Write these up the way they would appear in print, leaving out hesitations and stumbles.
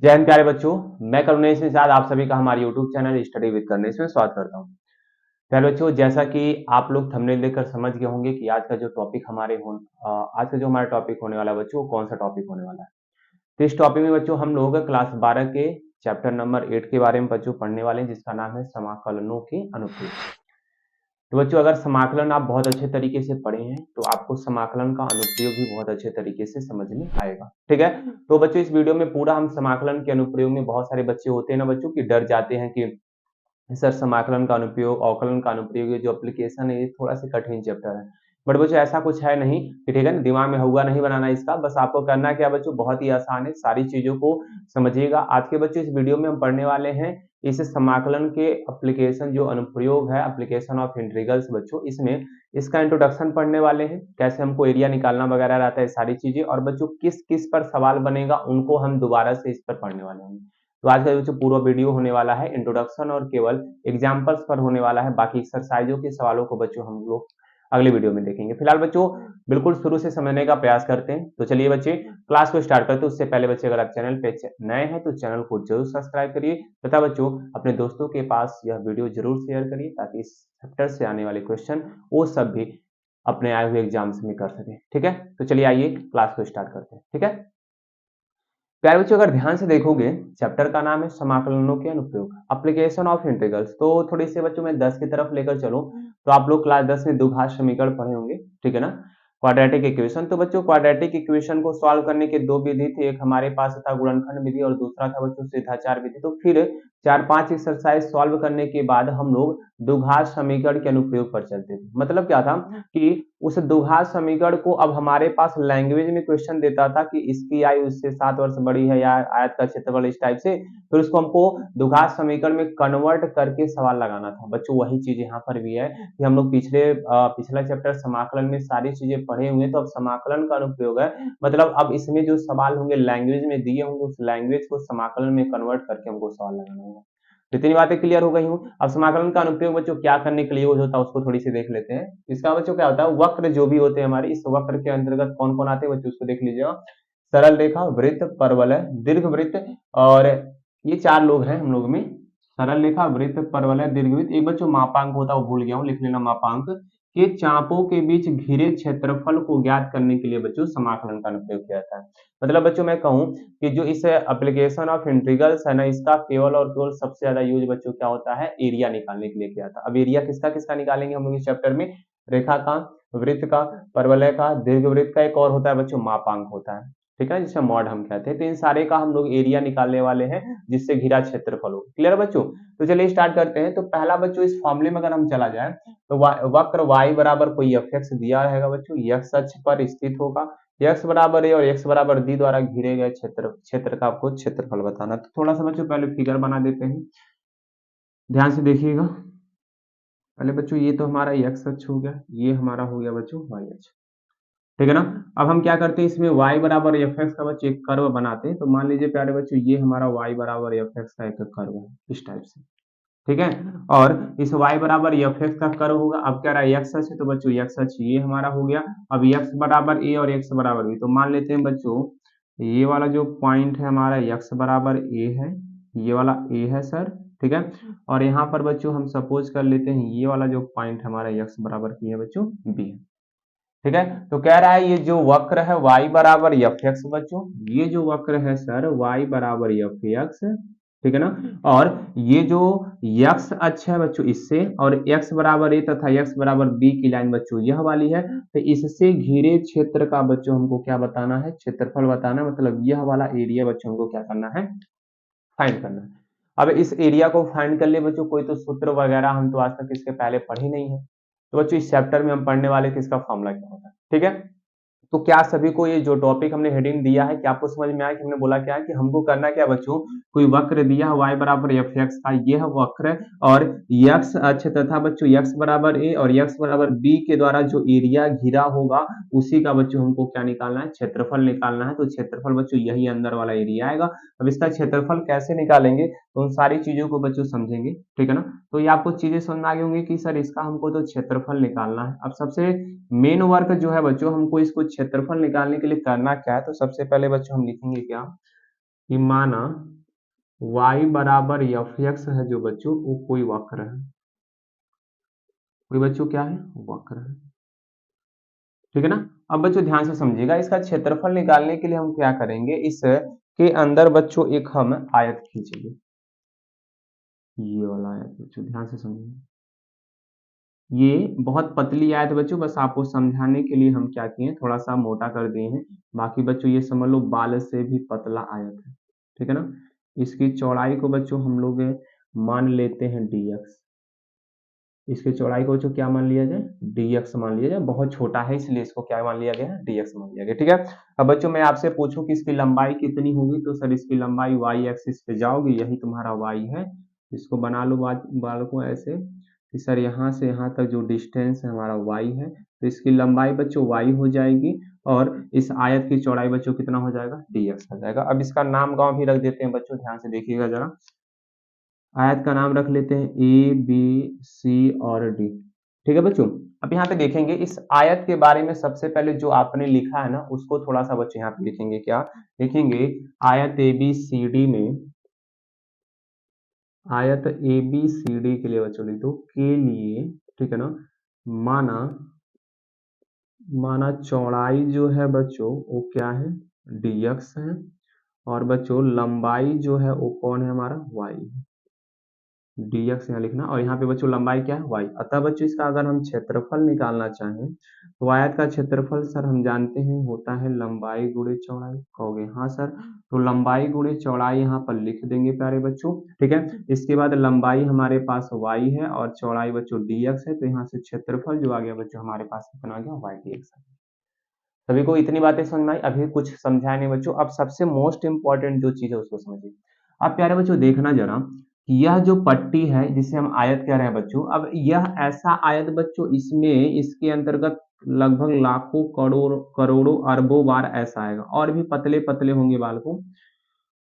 जय हिंद प्यारे बच्चों। मैं करुणेश निषाद आप सभी का हमारे यूट्यूब चैनल स्टडी विद करनेश में स्वागत करता हूं। प्यारे बच्चों, जैसा कि आप लोग थंबनेल देखकर समझ गए होंगे कि आज का जो हमारा टॉपिक होने वाला है बच्चों, वो कौन सा टॉपिक होने वाला है। तो इस टॉपिक में बच्चों हम लोग क्लास 12 के चैप्टर नंबर 8 के बारे में बच्चों पढ़ने वाले हैं, जिसका नाम है समाकलनों के अनुप्रयोग। तो बच्चों, अगर समाकलन आप बहुत अच्छे तरीके से पढ़े हैं तो आपको समाकलन का अनुप्रयोग भी बहुत अच्छे तरीके से समझ में आएगा। ठीक है। तो बच्चों, इस वीडियो में पूरा हम समाकलन के अनुप्रयोग में, बहुत सारे बच्चे होते हैं ना बच्चों की डर जाते हैं कि सर समाकलन का अनुप्रयोग, अवकलन का अनुप्रयोग, ये जो एप्लीकेशन है ये थोड़ा सा कठिन चैप्टर है। बट बच्चों ऐसा कुछ है नहीं कि ठीक है ना, दिमाग में हुआ नहीं बनाना इसका। बस आपको करना क्या बच्चों, बहुत ही आसान है, सारी चीजों को समझिएगा। आज के बच्चों इस वीडियो में हम पढ़ने वाले हैं इस समाकलन के एप्लीकेशन, जो अनुप्रयोग है एप्लीकेशन ऑफ इंटीग्रल्स बच्चों, इसमें इसका इंट्रोडक्शन पढ़ने वाले हैं, कैसे हमको एरिया निकालना वगैरह रहता है, सारी चीजें। और बच्चों किस किस पर सवाल बनेगा उनको हम दोबारा से इस पर पढ़ने वाले हैं। तो आज का जो पूरा वीडियो होने वाला है इंट्रोडक्शन और केवल एग्जांपल्स पर होने वाला है। बाकी एक्सरसाइजों के सवालों को बच्चों हम लोग अगले वीडियो में देखेंगे। फिलहाल बच्चों बिल्कुल शुरू से समझने का प्रयास करते हैं। तो चलिए बच्चे क्लास को स्टार्ट करते हैं। उससे पहले बच्चे, अगर आप चैनल पे नए हैं तो चैनल को जरूर सब्सक्राइब करिए तथा बच्चों अपने दोस्तों के पास यह वीडियो जरूर शेयर करिए, ताकि इस चैप्टर से आने वाले क्वेश्चन वो सब भी अपने आए हुए एग्जाम्स में कर सके। ठीक है। तो चलिए आइए क्लास को स्टार्ट करते हैं। ठीक है प्यारे बच्चों, अगर ध्यान से देखोगे, चैप्टर का नाम है समाकलनों के अनुप्रयोग, एप्लीकेशन ऑफ इंटीग्रल्स। तो थोड़ी सी बच्चों मैं 10 की तरफ लेकर चलूं तो आप लोग क्लास 10 में द्विघात समीकरण पढ़े होंगे। ठीक है ना, क्वाड्रेटिक इक्वेशन। तो बच्चों क्वाड्रेटिक इक्वेशन को सॉल्व करने के दो विधि थी, एक हमारे पास था गुणनखंड विधि और दूसरा था बच्चों सीधाचार विधि। तो फिर 4-5 एक्सरसाइज सॉल्व करने के बाद हम लोग द्विघात समीकरण के अनुप्रयोग पर चलते थे। मतलब क्या था कि उस द्विघात समीकरण को अब हमारे पास लैंग्वेज में क्वेश्चन देता था कि इसकी आयु इससे 7 वर्ष बड़ी है, या आयत का क्षेत्रफल इस टाइप से, फिर उसको हमको द्विघात समीकरण में कन्वर्ट करके सवाल लगाना था। बच्चों वही चीज यहाँ पर भी है कि हम लोग पिछला चैप्टर समाकलन में सारी चीजें पढ़े हुए, तो अब समाकलन का अनुप्रयोग है। मतलब अब इसमें जो सवाल होंगे लैंग्वेज में दिए होंगे, उस लैंग्वेज को समाकलन में कन्वर्ट करके हमको सवाल लगाना होगा। तो इतनी बातें क्लियर हो गई हूँ। अब समाकलन का अनुप्रयोग बच्चों क्या करने के लिए यूज होता है उसको थोड़ी सी देख लेते हैं। इसका बच्चों क्या होता है, वक्र जो भी होते हैं हमारे, इस वक्र के अंतर्गत कौन कौन आते हैं बच्चों उसको देख लीजिएगा। सरल रेखा, वृत्त, परवलय, दीर्घ वृत्त, और ये चार लोग हैं हम लोग में। सरल रेखा, वृत्त, परवलय, दीर्घ वृत्त। एक बच्चों मापांक होता है, वो भूल गया हूँ, लिख लेना। मापांक के चापों के बीच घिरे क्षेत्रफल को ज्ञात करने के लिए बच्चों समाकलन का उपयोग किया जाता है। मतलब बच्चों मैं कहूं कि जो इस एप्लीकेशन ऑफ इंटीग्रल्स है ना, इसका केवल और केवल सबसे ज्यादा यूज बच्चों क्या होता है, एरिया निकालने के लिए किया था। अब एरिया किसका किसका निकालेंगे हम लोग इस चैप्टर में, रेखा का, वृत्त का, परवलय का, दीर्घ वृत्त का, एक और होता है बच्चों मापांक होता है। ठीक है, जिसे मॉड हम कहते हैं। तो इन सारे का हम लोग एरिया निकालने वाले हैं, जिससे घिरा क्षेत्रफल हो। क्लियर है बच्चों। तो चलिए स्टार्ट करते हैं। तो पहला बच्चों इस फॉर्मूले में अगर हम चला जाए तो वक्र y बराबर कोई एफ एक्स दिया रहेगा बच्चों, x अक्ष पर स्थित होगा, x बराबर a और x बराबर d द्वारा घिरे गए क्षेत्र का आपको क्षेत्रफल बताना। तो थोड़ा सा बच्चों पहले फिगर बना देते हैं, ध्यान से देखिएगा। पहले बच्चों ये तो हमारा x अक्ष हो गया, ये हमारा हो गया बच्चों y अक्ष। ठीक है ना। अब हम क्या करते हैं, इसमें y बराबर एफ एक्स का बच्चों एक कर्व बनाते हैं। तो मान लीजिए प्यारे बच्चों ये हमारा y बराबर एफ एक्स का एक कर्व है इस टाइप से। ठीक है। और इस y बराबर एफ एक्स का कर्व होगा। अब क्या रहा है, x अक्ष है, तो बच्चों x अक्ष ये हमारा हो गया। अब x बराबर a और x बराबर b, तो मान लेते हैं बच्चों ये वाला जो पॉइंट है हमारा x बराबर a है, ये वाला a है सर। ठीक है। और यहाँ पर बच्चों हम सपोज कर लेते हैं ये वाला जो पॉइंट हमारा x बराबर b है बच्चों b है। ठीक है। तो कह रहा है ये जो वक्र है y बराबर एफ एक्स बच्चों, ये जो वक्र है सर y बराबर एफ एक्स। ठीक है ना। और ये जो x अक्ष है बच्चों इससे, और x बराबर a तथा x बराबर b की लाइन बच्चों यह वाली है। तो इससे घिरे क्षेत्र का बच्चों हमको क्या बताना है, क्षेत्रफल बताना है। मतलब यह वाला एरिया बच्चों हमको क्या करना है, फाइंड करना है। अब इस एरिया को फाइंड कर लिए बच्चों, कोई तो सूत्र वगैरह हम तो आज तक इसके पहले पढ़े ही नहीं है। तो बच्चों इस चैप्टर में हम पढ़ने वाले कि इसका फॉर्मूला क्या होता है। ठीक है। तो क्या सभी को ये जो टॉपिक हमने हेडिंग दिया है, क्या आपको समझ में आया कि हमने बोला क्या है, कि हमको करना क्या बच्चों, कोई वक्र दिया है y बराबर एफ एक्स का, यह वक्र है, और x अक्ष तथा बच्चों x बराबर a और x बराबर b के द्वारा जो एरिया घिरा होगा उसी का बच्चों हमको क्या निकालना है, क्षेत्रफल निकालना है। तो क्षेत्रफल बच्चों यही अंदर वाला एरिया आएगा। अब इसका क्षेत्रफल कैसे निकालेंगे, तो उन सारी चीजों को बच्चों समझेंगे। ठीक है ना। तो ये आपको चीजें समझ में आ गई होंगी कि सर इसका हमको तो क्षेत्रफल निकालना है। अब सबसे मेन वर्क जो है बच्चों, हमको इसको क्षेत्रफल निकालने के लिए करना क्या है, तो सबसे पहले बच्चों हम लिखेंगे क्या, कि माना y बराबर एफ एक्स है जो बच्चों वो कोई वक्र है, कोई बच्चों क्या है वक्र है, ठीक है ना। अब बच्चों ध्यान से समझिएगा, इसका क्षेत्रफल निकालने के लिए हम क्या करेंगे, इस के अंदर बच्चों एक हम आयत खींचेंगे, ये वाला आयत बच्चों ध्यान से समझिए। ये बहुत पतली आयत बच्चों, बस आपको समझाने के लिए हम क्या किए थोड़ा सा मोटा कर दिए हैं। बाकी बच्चों ये समझ लो बाल से भी पतला आयत है, ठीक है ना। इसकी चौड़ाई को बच्चों हम लोग मान लेते हैं dx, इसकी चौड़ाई को बच्चों क्या मान लिया जाए dx मान लिया जाए, बहुत छोटा है इसलिए इसको क्या मान लिया गया है dx मान लिया गया, ठीक है। अब बच्चों मैं आपसे पूछूं कि इसकी लंबाई कितनी होगी, तो सर इसकी लंबाई y एक्सिस पे जाओगी, यही तुम्हारा y है। इसको बना लो बाल को ऐसे कि सर यहाँ से यहाँ तक जो डिस्टेंस है हमारा y है, तो इसकी लंबाई बच्चों y हो जाएगी और इस आयत की चौड़ाई बच्चों कितना हो जाएगा dx हो जाएगा। अब इसका नाम गांव भी रख देते हैं बच्चों, ध्यान से देखिएगा जरा, आयत का नाम रख लेते हैं ए बी सी और डी, ठीक है बच्चों। अब यहाँ पे देखेंगे इस आयत के बारे में सबसे पहले जो आपने लिखा है ना उसको थोड़ा सा बच्चे यहाँ पे लिखेंगे, क्या लिखेंगे, आयत ए बी सी डी में, आयत ए बी सी डी के लिए बच्चों लिख दो के लिए, ठीक है ना। माना माना चौड़ाई जो है बच्चों वो क्या है dx है, और बच्चों लंबाई जो है वो कौन है हमारा y है, dx यहाँ लिखना, और यहाँ पे बच्चों लंबाई क्या है y। अतः बच्चों इसका अगर हम क्षेत्रफल निकालना चाहें तो आयत का क्षेत्रफल सर हम जानते हैं होता है लंबाई गुणे चौड़ाई, कहोगे हाँ सर, तो लंबाई गुणे चौड़ाई यहाँ पर लिख देंगे प्यारे बच्चों, ठीक है। इसके बाद लंबाई हमारे पास y है और चौड़ाई बच्चों dx है, तो यहाँ से क्षेत्रफल जो आ गया बच्चों हमारे पास कितना आ गया y dx। सभी को इतनी बातें समझ में आई, अभी कुछ समझाया नहीं बच्चों। अब सबसे मोस्ट इंपॉर्टेंट जो चीज है उसको समझिए। अब प्यारे बच्चों देखना जरा, यह जो पट्टी है जिसे हम आयत कह रहे हैं बच्चों, अब यह ऐसा आयत बच्चों इसमें इसके अंतर्गत लगभग लाखों करोड़ों अरबों बार ऐसा आएगा, और भी पतले पतले होंगे बालकों,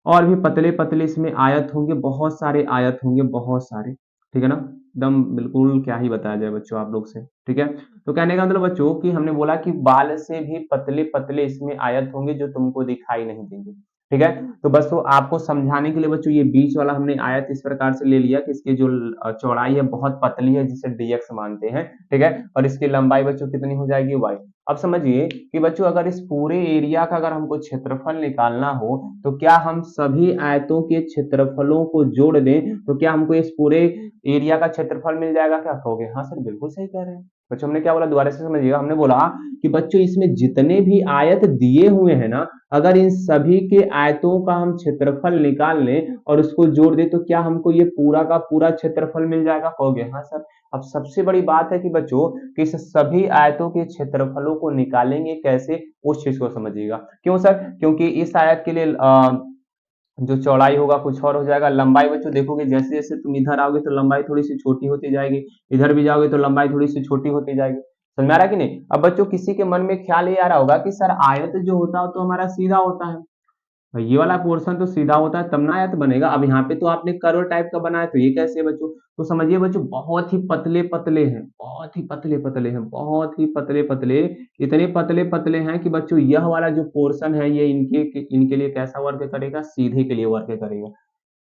और भी पतले पतले इसमें आयत होंगे, बहुत सारे आयत होंगे, बहुत सारे, ठीक है ना। एकदम बिल्कुल क्या ही बताया जाए बच्चों आप लोग से, ठीक है। तो कहने का मतलब बच्चों कि हमने बोला कि बाल से भी पतले पतले इसमें आयत होंगे जो तुमको दिखाई नहीं देंगे, ठीक है। तो बस वो आपको समझाने के लिए बच्चों ये बीच वाला हमने आयत इस प्रकार से ले लिया कि इसकी जो चौड़ाई है बहुत पतली है जिसे dx मानते हैं, ठीक है, और इसकी लंबाई बच्चों कितनी हो जाएगी y। अब समझिए कि बच्चों अगर इस पूरे एरिया का अगर हमको क्षेत्रफल निकालना हो तो क्या हम सभी आयतों के क्षेत्रफलों को जोड़ दें तो क्या हमको इस पूरे एरिया का क्षेत्रफल मिल जाएगा, क्या कहोगे हाँ सर बिल्कुल सही कह रहे हैं बच्चों। हमने क्या बोला दोबारा से समझिएगा, हमने बोला कि बच्चों इसमें जितने भी आयत दिए हुए हैं ना, अगर इन सभी के आयतों का हम क्षेत्रफल निकाल लें और उसको जोड़ दें तो क्या हमको ये पूरा का पूरा क्षेत्रफल मिल जाएगा, कहोगे हाँ सर। अब सबसे बड़ी बात है कि बच्चों कि इस सभी आयतों के क्षेत्रफलों को निकालेंगे कैसे, उस चीज को समझिएगा। क्यों सर, क्योंकि इस आयत के लिए जो चौड़ाई होगा कुछ और हो जाएगा, लंबाई बच्चों देखोगे जैसे जैसे तुम इधर आओगे तो लंबाई थोड़ी सी छोटी होती जाएगी, इधर भी जाओगे तो लंबाई थोड़ी सी छोटी होती जाएगी, समझ में आ रहा है कि नहीं। अब बच्चों किसी के मन में ख्याल ये आ रहा होगा कि सर आयत जो होता है तो हमारा सीधा होता है, ये वाला पोर्शन तो सीधा होता है तब ना आयत बनेगा। अब यहाँ पे तो आपने कर्व टाइप का बनाया तो ये कैसे है बच्चों, तो समझिए बच्चों बहुत ही पतले पतले हैं, बहुत ही पतले पतले हैं, बहुत ही पतले पतले, इतने पतले पतले हैं कि बच्चों यह वाला जो पोर्शन है ये इनके लिए कैसा वर्क करेगा, सीधे के लिए वर्क करेगा,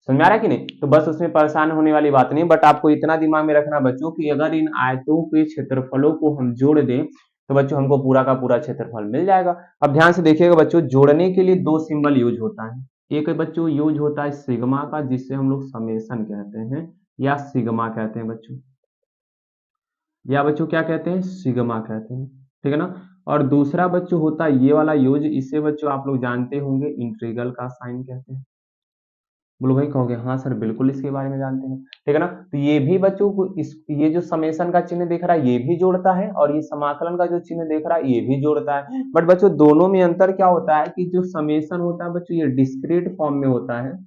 समझ में आ रहा है कि नहीं। तो बस उसमें परेशान होने वाली बात नहीं, बट आपको इतना दिमाग में रखना बच्चों कि अगर इन आयतों के क्षेत्रफलों को हम जोड़ दें तो बच्चों हमको पूरा का पूरा क्षेत्रफल मिल जाएगा। अब ध्यान से देखिएगा बच्चों, जोड़ने के लिए दो सिंबल यूज होता है, एक बच्चों यूज होता है सिग्मा का जिससे हम लोग समेशन कहते हैं या सिग्मा कहते हैं बच्चों, या बच्चों क्या कहते हैं सिग्मा कहते हैं, ठीक है ना। और दूसरा बच्चों होता है ये वाला यूज, इसे बच्चों आप लोग जानते होंगे इंटीग्रल का साइन कहते हैं। बोलो भाई कहोगे हाँ सर बिल्कुल इसके बारे में जानते हैं, ठीक है ना। तो ये भी बच्चों को इस ये जो समेशन का चिन्ह दिख रहा है ये भी जोड़ता है और ये समाकलन का जो चिन्ह दिख रहा है ये भी जोड़ता है, बट बच्चों दोनों में अंतर क्या होता है कि जो समेशन होता है बच्चों ये डिस्क्रीट फॉर्म में होता है,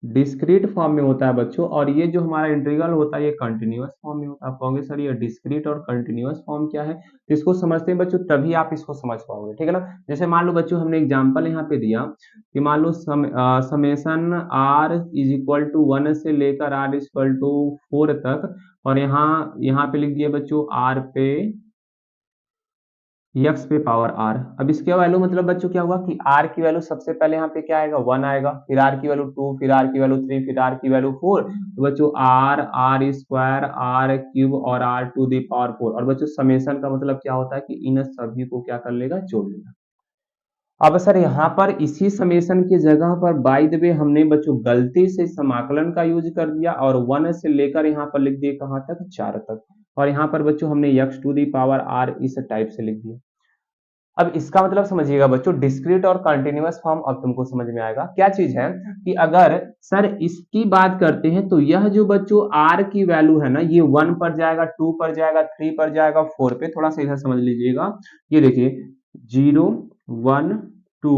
डिस्क्रीट फॉर्म में होता है बच्चों, और ये जो हमारा इंटीग्रल होता है ये कंटिन्यूअस फॉर्म में होता है। आप कहोगे सर ये डिस्क्रीट और कंटिन्यूअस फॉर्म क्या है, तो इसको समझते हैं बच्चों तभी आप इसको समझ पाओगे, ठीक है ना। जैसे मान लो बच्चों हमने एग्जांपल यहाँ पे दिया कि मान लो summation r is equal to 1 से लेकर r इज इक्वल टू 4 तक, और यहाँ यहाँ पे लिख दिया बच्चों r पे यक्स पे पावर आर। अब इसके वैल्यू मतलब बच्चों क्या हुआ कि आर की वैल्यू सबसे पहले यहाँ पे क्या आएगा 1 आएगा, फिर आर की वैल्यू 2, फिर आर की वैल्यू 3, फिर आर की वैल्यू 4। तो बच्चों R, R square, R cube और आर टू द पावर 4। और बच्चों समेशन का मतलब क्या होता है कि इन सभी को क्या कर लेगा, जोड़ लेगा। अब सर यहाँ पर इसी समेशन की जगह पर बाय द वे हमने बच्चों गलती से समाकलन का यूज कर दिया और 1 से लेकर यहाँ पर लिख दिए कहाँ तक, 4 तक। और यहाँ पर बच्चों हमने x to the power r इस टाइप से लिख दिया। अब इसका मतलब समझिएगा बच्चों, डिस्क्रीट और कंटीन्यूअस फॉर्म अब तुमको समझ में आएगा। क्या चीज है कि अगर सर इसकी बात करते हैं तो यह जो बच्चों r की वैल्यू है ना, ये 1 पर जाएगा, 2 पर जाएगा, 3 पर जाएगा, 4 पे। थोड़ा सा इधर समझ लीजिएगा। ये देखिए 0, 1, 2,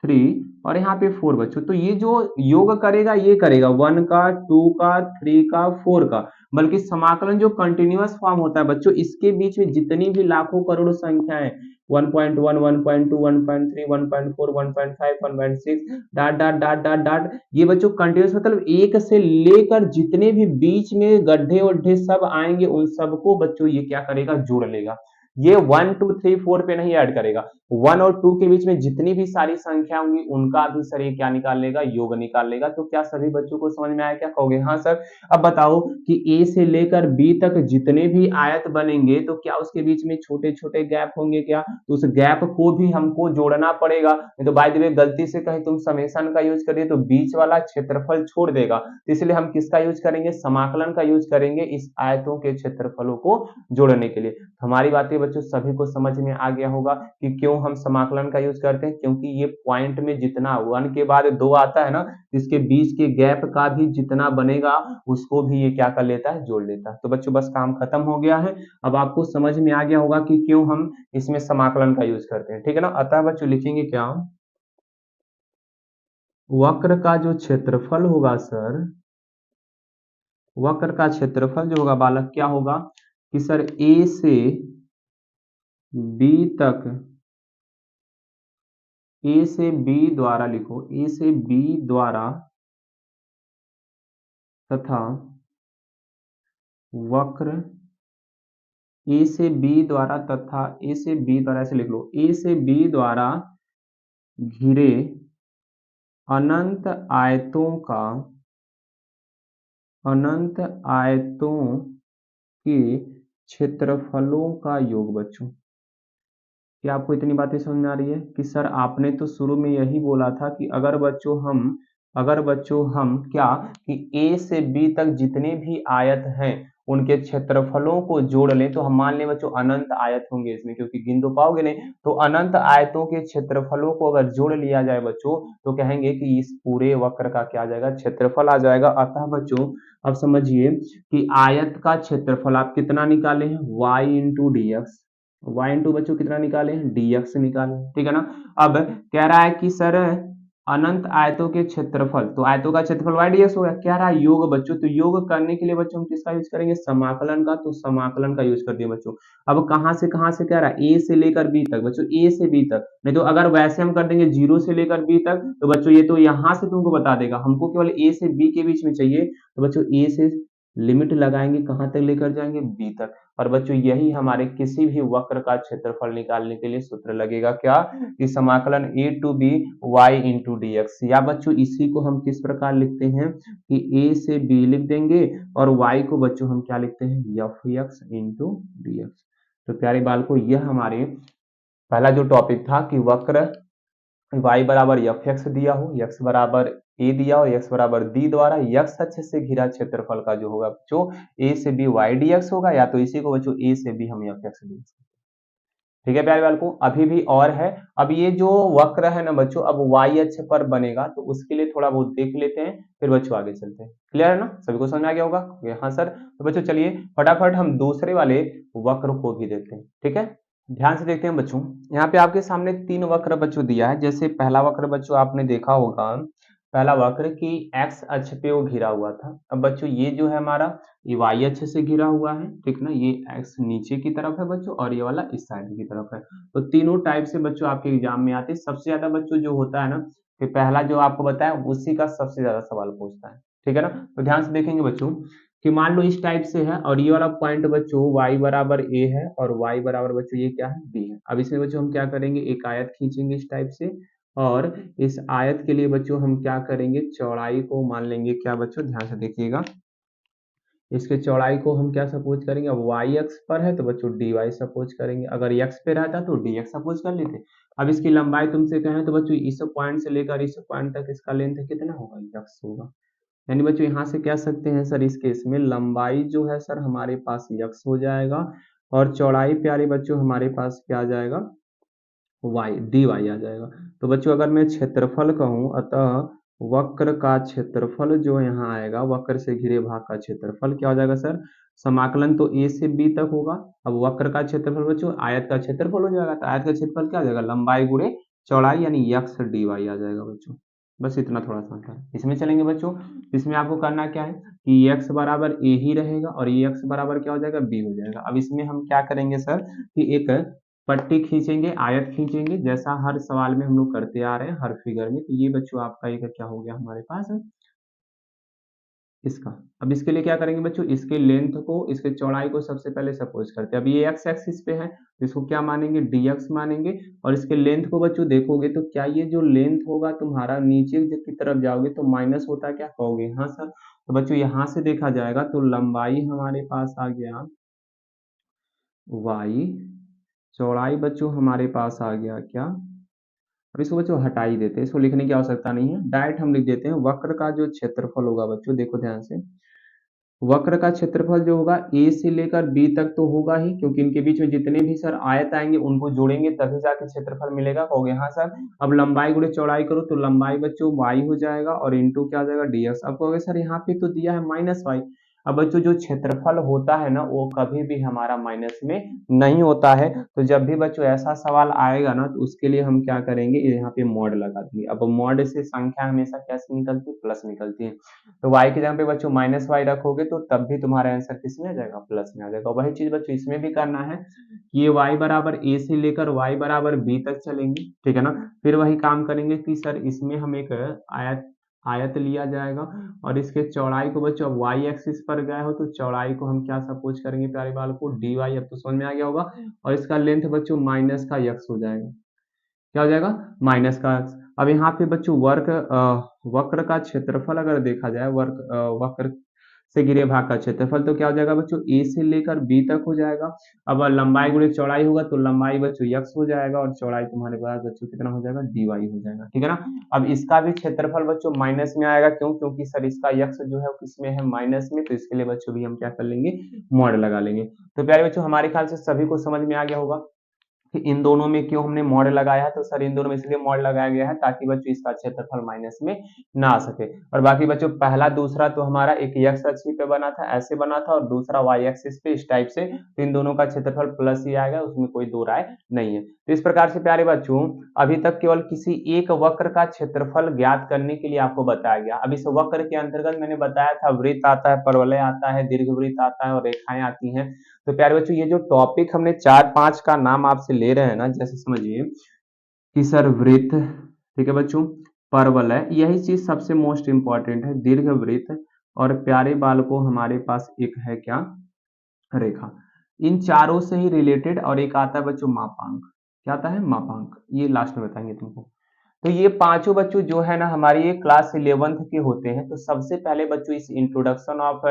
3 और यहाँ पे 4 बच्चों। तो ये जो योग करेगा ये करेगा 1 का, 2 का, 3 का, 4 का। बल्कि समाकलन जो कंटिन्यूअस फॉर्म होता है बच्चों, इसके बीच में जितनी भी लाखों करोड़ संख्याएं 1.1, 1.2, 1.3, 1.4, 1.5, 1.6 dot dot dot dot dot, ये बच्चों कंटिन्यूअस मतलब एक से लेकर जितने भी बीच में गड्ढे वड्ढे सब आएंगे उन सबको बच्चों ये क्या करेगा, जोड़ लेगा। ये 1, 2, 3, 4 पे नहीं ऐड करेगा। 1 और 2 के बीच में जितनी भी सारी संख्या होंगी उनका भी सर ये क्या निकाल लेगा, योग निकाल लेगा। तो क्या सभी बच्चों को समझ में आया, क्या कहोगे, हाँ सर। अब बताओ कि ए से लेकर बी तक जितने भी आयत बनेंगे तो क्या उसके बीच में छोटे छोटे गैप होंगे क्या, तो उस गैप को भी हमको जोड़ना पड़ेगा। नहीं तो बाय द वे गलती से कहीं तुम समेशन का यूज करिए तो बीच वाला क्षेत्रफल छोड़ देगा। तो इसलिए हम किसका यूज करेंगे, समाकलन का यूज करेंगे इस आयतों के क्षेत्रफलों को जोड़ने के लिए। हमारी बातें बच्चों सभी को समझ में आ गया होगा कि क्यों हम समाकलन का यूज करते हैं, क्योंकि ये पॉइंट में जितना 1 के बाद 2 आता है ना, इसके बीच के गैप का भी जितना बनेगा उसको भी ये क्या कर लेता है, जोड़ लेता है। तो बच्चों बस काम खत्म हो गया है। अब आपको समझ में आ गया होगा कि क्यों हम इसमें समाकलन का यूज करते हैं, ठीक है ना। अतः बच्चों लिखेंगे क्या, वक्र का जो क्षेत्रफल होगा सर, वक्र का क्षेत्रफल जो होगा बालक क्या होगा कि सर ए से बी तक, ए से बी द्वारा लिखो, ए से बी द्वारा तथा वक्र ए से बी द्वारा तथा ए से बी द्वारा, ऐसे लिख लो, ए से बी द्वारा घिरे अनंत आयतों का, अनंत आयतों के क्षेत्रफलों का योग बच्चों। क्या आपको इतनी बातें समझ में आ रही है कि सर आपने तो शुरू में यही बोला था कि अगर बच्चों हम क्या कि ए से बी तक जितने भी आयत हैं उनके क्षेत्रफलों को जोड़ लें, तो हम मान लें बच्चों अनंत आयत होंगे इसमें, क्योंकि गिन तो पाओगे नहीं। तो अनंत आयतों के क्षेत्रफलों को अगर जोड़ लिया जाए बच्चों तो कहेंगे कि इस पूरे वक्र का क्या आ जाएगा, क्षेत्रफल आ जाएगा। अतः बच्चों अब समझिए कि आयत का क्षेत्रफल आप कितना निकाले हैं, y into D x. y into बच्चों कितना निकाले हैं, dx निकाले, ठीक है ना। अब कह रहा है कि सर अनंत आयतों के क्षेत्रफल, तो आयतों का क्षेत्रफल y dx हो गया। कह रहा है योग बच्चों, तो योग करने के लिए बच्चों हम किसका यूज करेंगे, समाकलन का। तो समाकलन का यूज कर दिया बच्चों। अब कहां से कह रहा है, a से लेकर b तक बच्चों, a से b तक। नहीं तो अगर वैसे हम कर देंगे 0 से लेकर b तक तो बच्चों ये तो यहां से तुमको बता देगा, हमको केवल a से b के बीच में चाहिए। तो बच्चों a से लिमिट लगाएंगे कहां तक लेकर जाएंगे, b तक। और बच्चों यही हमारे किसी भी वक्र का क्षेत्रफल निकालने के लिए सूत्र लगेगा, क्या कि समाकलन a to B y into D X. या बच्चों इसी को हम किस प्रकार लिखते हैं कि a से b लिख देंगे और y को बच्चों हम क्या लिखते हैं, F x into D x. तो प्यारे बालकों यह हमारे पहला जो टॉपिक था कि वक्र y बराबर एफ एक्स दिया हो, x बराबर a दिया हो, x बराबर d द्वारा x अक्ष से घिरा क्षेत्रफल का जो होगा बच्चों a से b y dx होगा, या तो इसी को बच्चों a से b हम एफ एक्स लिख सकते हैं। ठीक है प्यारे बालकों, अभी भी और है। अब ये जो वक्र है ना बच्चों अब y अक्ष पर बनेगा, तो उसके लिए थोड़ा बहुत देख लेते हैं, फिर बच्चों आगे चलते हैं। क्लियर है ना, सभी को समझ में आ गया होगा, हाँ सर। तो बच्चों चलिए फटाफट हम दूसरे वाले वक्र को भी देखते हैं, ठीक है। ध्यान से देखते हैं बच्चों, यहाँ पे आपके सामने 3 वक्र बच्चों दिया है। जैसे पहला वक्र बच्चों आपने देखा होगा, पहला वक्र की x अक्ष पे वो घिरा हुआ था। अब बच्चों ये जो है हमारा ये y अक्ष से घिरा हुआ है, ठीक ना। ये x नीचे की तरफ है बच्चों और ये वाला इस साइड की तरफ है। तो तीनों टाइप से बच्चों आपके एग्जाम में आते हैं। सबसे ज्यादा बच्चों जो होता है ना कि पहला जो आपको बताया उसी का सबसे ज्यादा सवाल पूछता है, ठीक है ना। तो ध्यान से देखेंगे बच्चों कि मान लो इस टाइप से है और ये वाला पॉइंट बच्चों y बराबर a है और y बराबर बच्चों ये क्या है b है। अब इसमें बच्चों हम क्या करेंगे, एक आयत खींचेंगे इस टाइप से और इस आयत के लिए बच्चों हम क्या करेंगे, चौड़ाई को मान लेंगे क्या बच्चों, ध्यान से देखिएगा, इसके चौड़ाई को हम क्या सपोज करेंगे, अब y अक्ष पर है तो बच्चों dy सपोज करेंगे, अगर x पे रहता तो dx सपोज कर लेते। अब इसकी लंबाई तुमसे कहें तो बच्चों इस पॉइंट से लेकर इस पॉइंट तक इसका लेंथ कितना होगा, x होगा। यानी बच्चों यहाँ से कह सकते हैं सर इस केस में लंबाई जो है सर हमारे पास x हो जाएगा और चौड़ाई प्यारे बच्चों हमारे पास क्या आ जाएगा, y dy आ जाएगा। तो बच्चों अगर मैं क्षेत्रफल कहूँ, अतः वक्र का क्षेत्रफल जो यहाँ आएगा, वक्र से घिरे भाग का क्षेत्रफल क्या हो जाएगा सर, समाकलन तो a से b तक होगा। अब वक्र का क्षेत्रफल बच्चों आयत का क्षेत्रफल हो जाएगा, तो आयत का क्षेत्रफल क्या आ जाएगा, लंबाई गुणे चौड़ाई यानी x dy आ जाएगा बच्चों। बस इतना थोड़ा सा था। इसमें चलेंगे बच्चों, इसमें आपको करना क्या है कि x बराबर a ही रहेगा और ये x बराबर क्या हो जाएगा, b हो जाएगा। अब इसमें हम क्या करेंगे सर कि एक पट्टी खींचेंगे, आयत खींचेंगे, जैसा हर सवाल में हम लोग करते आ रहे हैं हर फिगर में। तो ये बच्चों आपका एक क्या हो गया हमारे पास इसका। अब इसके लिए क्या करेंगे बच्चों, इसके लेंथ को, इसके चौड़ाई को सबसे पहले सपोज करते हैं। अब ये x एक्सिस पे है तो इसको क्या मानेंगे, dx मानेंगे और इसके लेंथ को बच्चों देखोगे तो क्या ये जो लेंथ होगा तुम्हारा नीचे की तरफ जाओगे तो माइनस होता है क्या कहोगे, हाँ सर। तो बच्चों यहाँ से देखा जाएगा तो लंबाई हमारे पास आ गया y, चौड़ाई बच्चों हमारे पास आ गया क्या, अब इसको बच्चों हटा ही देते हैं, इसको लिखने की आवश्यकता नहीं है, डायरेक्ट हम लिख देते हैं वक्र का जो क्षेत्रफल होगा बच्चों, देखो ध्यान से, वक्र का क्षेत्रफल जो होगा ए से लेकर बी तक तो होगा ही, क्योंकि इनके बीच में जितने भी सर आयत आएंगे उनको जोड़ेंगे तभी जाके क्षेत्रफल मिलेगा, कहोगे हाँ सर। अब लंबाई गुणे चौड़ाई करो तो लंबाई बच्चों y हो जाएगा और इंटू क्या हो जाएगा dx। अब कहोगे सर यहाँ पे तो दिया है माइनस y। अब बच्चों जो क्षेत्रफल होता है ना वो कभी भी हमारा माइनस में नहीं होता है, तो जब भी बच्चों ऐसा सवाल आएगा ना तो उसके लिए हम क्या करेंगे, यहाँ पे मॉड लगा देंगे। अब मॉड से संख्या हमेशा कैसे निकलती है, प्लस निकलती है। तो y की जगह पे बच्चों माइनस वाई रखोगे तो तब भी तुम्हारा आंसर किस में आ जाएगा, प्लस में आ जाएगा। वही चीज बच्चों इसमें भी करना है कि ये y बराबर a से लेकर y बराबर b तक चलेंगे, ठीक है ना। फिर वही काम करेंगे कि सर इसमें हम एक आयत आयत लिया जाएगा और इसके चौड़ाई को बच्चों अब y एक्सिस पर गए हो तो चौड़ाई को हम क्या सपोज करेंगे प्यारे बाल को, dy। अब तो समझ में आ गया होगा। और इसका लेंथ बच्चों माइनस का x हो जाएगा, क्या हो जाएगा, माइनस का x। अब यहाँ पे बच्चों वक्र का क्षेत्रफल अगर देखा जाए, वक्र से घिरे भाग का क्षेत्रफल तो क्या हो जाएगा बच्चों, a से लेकर b तक हो जाएगा। अब लंबाई गुणे चौड़ाई होगा तो लंबाई बच्चों x हो जाएगा और चौड़ाई तुम्हारे पास बच्चों कितना हो जाएगा, dy हो जाएगा, ठीक है ना। अब इसका भी क्षेत्रफल बच्चों माइनस में आएगा, क्यों, क्योंकि सर इसका x जो है किसमें है, माइनस में, तो इसके लिए बच्चों भी हम क्या कर लेंगे, मॉड लगा लेंगे। तो प्यारे बच्चों हमारे ख्याल से सभी को समझ में आ गया होगा कि इन दोनों में क्यों हमने मॉड लगाया है। तो सर इन दोनों में इसलिए मॉड लगाया गया है ताकि बच्चों इसका क्षेत्रफल माइनस में ना आ सके। और बाकी बच्चों पहला दूसरा तो हमारा एक x अक्ष पे बना था, ऐसे बना था, और दूसरा y एक्सिस पे इस टाइप से, तो इन दोनों का क्षेत्रफल प्लस ही आएगा, उसमें कोई दो राय नहीं है। तो इस प्रकार से प्यारे बच्चों अभी तक केवल किसी एक वक्र का क्षेत्रफल ज्ञात करने के लिए आपको बताया गया। अब इस वक्र के अंतर्गत मैंने बताया था वृत्त आता है, परवलय आता है, दीर्घवृत्त आता है और रेखाएं आती हैं। तो प्यारे बच्चों ये जो टॉपिक हमने 4-5 का नाम आपसे ले रहे हैं ना, जैसे समझिए कि सर वृत्त, ठीक है बच्चों, परवलय, यही चीज सबसे मोस्ट इंपॉर्टेंट है, दीर्घवृत्त और प्यारे बाल को हमारे पास एक है क्या, रेखा। इन चारों से ही रिलेटेड और एक आता है बच्चों मापांक, क्या आता है, मापांक, ये लास्ट में बताएंगे तुमको। तो ये पांचों बच्चों जो है ना हमारी ये क्लास 11th के होते हैं। तो सबसे पहले बच्चों इस introduction of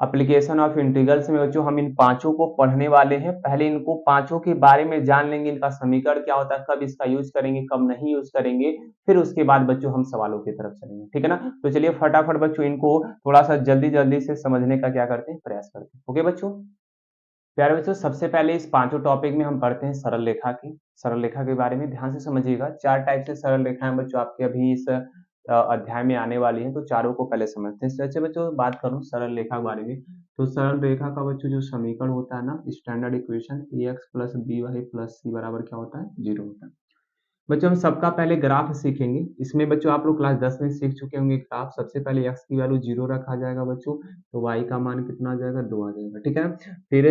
application of integrals में बच्चों हम इन पांचों को पढ़ने वाले हैं। पहले इनको पांचों के बारे में जान लेंगे, इनका समीकरण क्या होता है, कब इसका यूज करेंगे, कब नहीं यूज करेंगे, फिर उसके बाद बच्चों हम सवालों की तरफ चलेंगे, ठीक है ना। तो चलिए फटाफट बच्चों इनको थोड़ा सा जल्दी जल्दी से समझने का क्या करते हैं, प्रयास करते हैं। ओके बच्चों, प्यारे बच्चों सबसे पहले इस पांचों टॉपिक में हम पढ़ते हैं सरल रेखा की, सरल रेखा के बारे में ध्यान से समझिएगा। चार टाइप से सरल रेखाएं बच्चों आपके अभी इस अध्याय में आने वाली हैं, तो चारों को पहले समझते हैं। अच्छा बच्चों बात करूं सरल रेखा के बारे में, तो सरल रेखा का बच्चों जो समीकरण होता है ना, standard equation A X plus B Y plus C बराबर क्या होता है, 0 होता है। बच्चों हम सबका पहले ग्राफ सीखेंगे। इसमें बच्चों आप लोग क्लास 10 में सीख चुके होंगे ग्राफ। सबसे पहले x की वैल्यू 0 रखा जाएगा बच्चों, तो y का मान कितना आ जाएगा, 2 आ जाएगा, ठीक है ना। फिर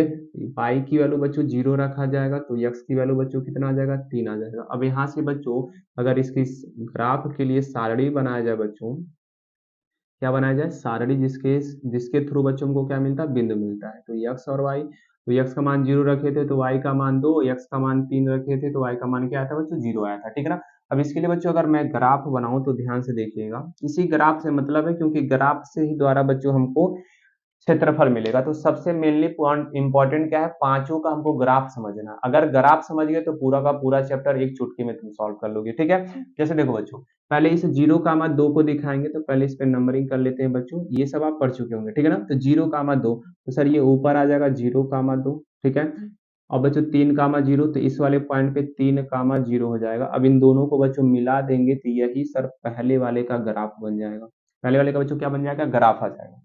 y की वैल्यू बच्चों 0 रखा जाएगा तो x की वैल्यू बच्चों कितना आ जाएगा, 3 आ जाएगा। अब यहाँ से बच्चों अगर इसकी ग्राफ के लिए सारणी बनाया जाए बच्चों, क्या बनाया जाए, सारणी जिसके जिसके थ्रू बच्चों हमको क्या मिलता है, बिंदु मिलता है। तो यक्स और वाई, तो यक्स का मान 0 रखे थे तो वाई का मान 2, यक्स का मान 3 रखे थे तो वाई का मान क्या आया था बच्चों, 0 आया था। ठीक है ना। अब इसके लिए बच्चों अगर मैं ग्राफ बनाऊं तो ध्यान से देखिएगा, इसी ग्राफ से मतलब है, क्योंकि ग्राफ से ही द्वारा बच्चों हमको क्षेत्रफल मिलेगा। तो सबसे मेनली पॉइंट इंपॉर्टेंट क्या है, पांचों का हमको ग्राफ समझना। अगर ग्राफ समझ गए तो पूरा का पूरा चैप्टर एक चुटकी में तुम सॉल्व कर लोगे। ठीक है। जैसे देखो बच्चों, पहले इस 0, 2 को दिखाएंगे, तो पहले इस पे नंबरिंग कर लेते हैं बच्चों। ये सब आप पढ़ चुके होंगे। ठीक है ना। तो 0, 2, तो सर ये ऊपर आ जाएगा 0, 2। ठीक है। और बच्चों 3, 0, तो इस वाले पॉइंट पे 3, 0 हो जाएगा। अब इन दोनों को बच्चों मिला देंगे तो यही सर पहले वाले का ग्राफ बन जाएगा। पहले वाले का बच्चों क्या बन जाएगा, ग्राफ आ जाएगा।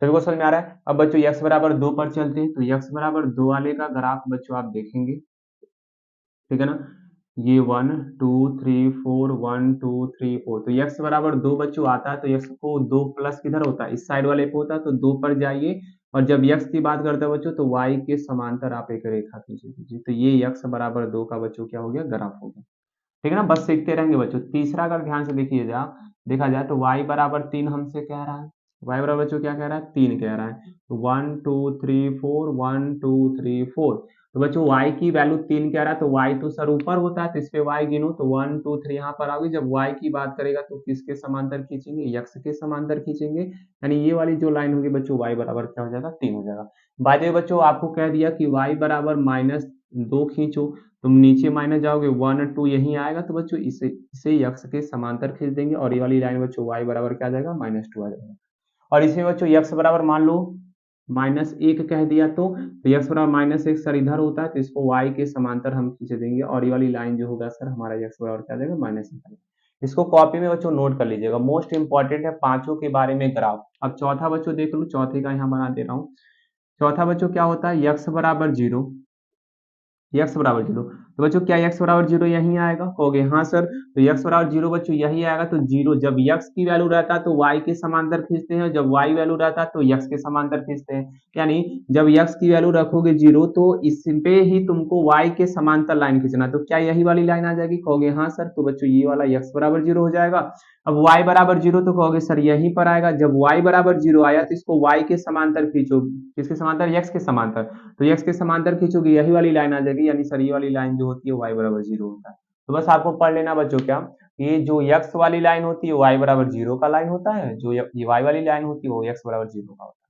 सभी को समझ में आ रहा है। अब बच्चों x बराबर 2 पर चलते हैं, तो x बराबर 2 वाले का ग्राफ बच्चों आप देखेंगे। ठीक है ना। ये 1, 2, 3, 4, 1, 2, 3, 4, तो x बराबर 2 बच्चों आता है, तो x को 2 प्लस किधर होता है, इस साइड वाले पे होता है, तो 2 पर जाइए। और जब x की बात करते हैं बच्चों, तो y के समांतर आप एक रेखा खींचिए। तो ये x बराबर 2 का बच्चों क्या हो गया, ग्राफ हो गया। ठीक है ना। बस सीखते रहेंगे बच्चों। तीसरा अगर ध्यान से देखा जाए तो y बराबर 3 हमसे कह रहा है। y बराबर बच्चों क्या कह रहा है, 3 कह रहा है। तो 1, 2, 3, 4, 1, 2, 3, 4, तो बच्चों y की वैल्यू 3 कह रहा है, तो y तो सर ऊपर होता है, तो इस पे y गिनो तो 1, 2, 3 यहाँ पर आओगे। जब y की बात करेगा तो किसके समांतर खींचेंगे, x के समांतर खींचेंगे। यानी ये वाली जो लाइन होगी बच्चों, y बराबर क्या हो जाएगा, 3 हो जाएगा। बाय द वे बच्चों, आपको कह दिया कि y बराबर -2 खींचो, तुम नीचे माइनस जाओगे, 1, 2 यहीं आएगा, तो बच्चों इसे इसे यक्स के समांतर खींच देंगे, और ये वाली लाइन बच्चों y बराबर क्या आ जाएगा, -2 आ जाएगा। और इसमें बच्चों यक्स बराबर मान लो -1 कह दिया, तो यक्स बराबर -1 सर इधर होता है, तो इसको y के समांतर हम खींच देंगे, और ये वाली लाइन जो होगा सर हमारा यक्स बराबर क्या आ जाएगा, -1। इसको कॉपी में बच्चों नोट कर लीजिएगा, मोस्ट इंपॉर्टेंट है पांचों के बारे में ग्राफ। अब चौथा बच्चों देख लो, चौथे का यहाँ बना दे रहा हूँ। चौथा बच्चों क्या होता है, यक्स बराबर 0, x बराबर 0, तो बच्चों क्या x बराबर 0 यहीं आएगा, कहोगे हाँ सर। तो x बराबर 0 बच्चों यही आएगा, तो 0 जब x की वैल्यू रहता है तो y के समांतर खींचते हैं, जब y वैल्यू रहता है तो x के समांतर खींचते हैं। यानी जब x की वैल्यू रखोगे 0, तो इस पे ही तुमको y के समांतर लाइन खींचना, तो क्या यही वाली लाइन आ जाएगी, कहोगे हाँ सर। तो बच्चों ये वाला x बराबर 0 हो जाएगा। अब y बराबर 0, तो कहोगे सर यहीं पर आएगा। जब y बराबर 0 आया तो इसको y के समांतर खींचो, किसके समांतर, x के समांतर, तो x के समांतर खींचोगे यही वाली लाइन आ जाएगी। यानी सर ये वाली लाइन जो होती है y बराबर 0 होता है। तो बस आपको पढ़ लेना बच्चों, क्या ये जो x वाली लाइन होती है y बराबर 0 का लाइन होता है, जो ये y वाली लाइन होती है वो x बराबर 0 का होता है।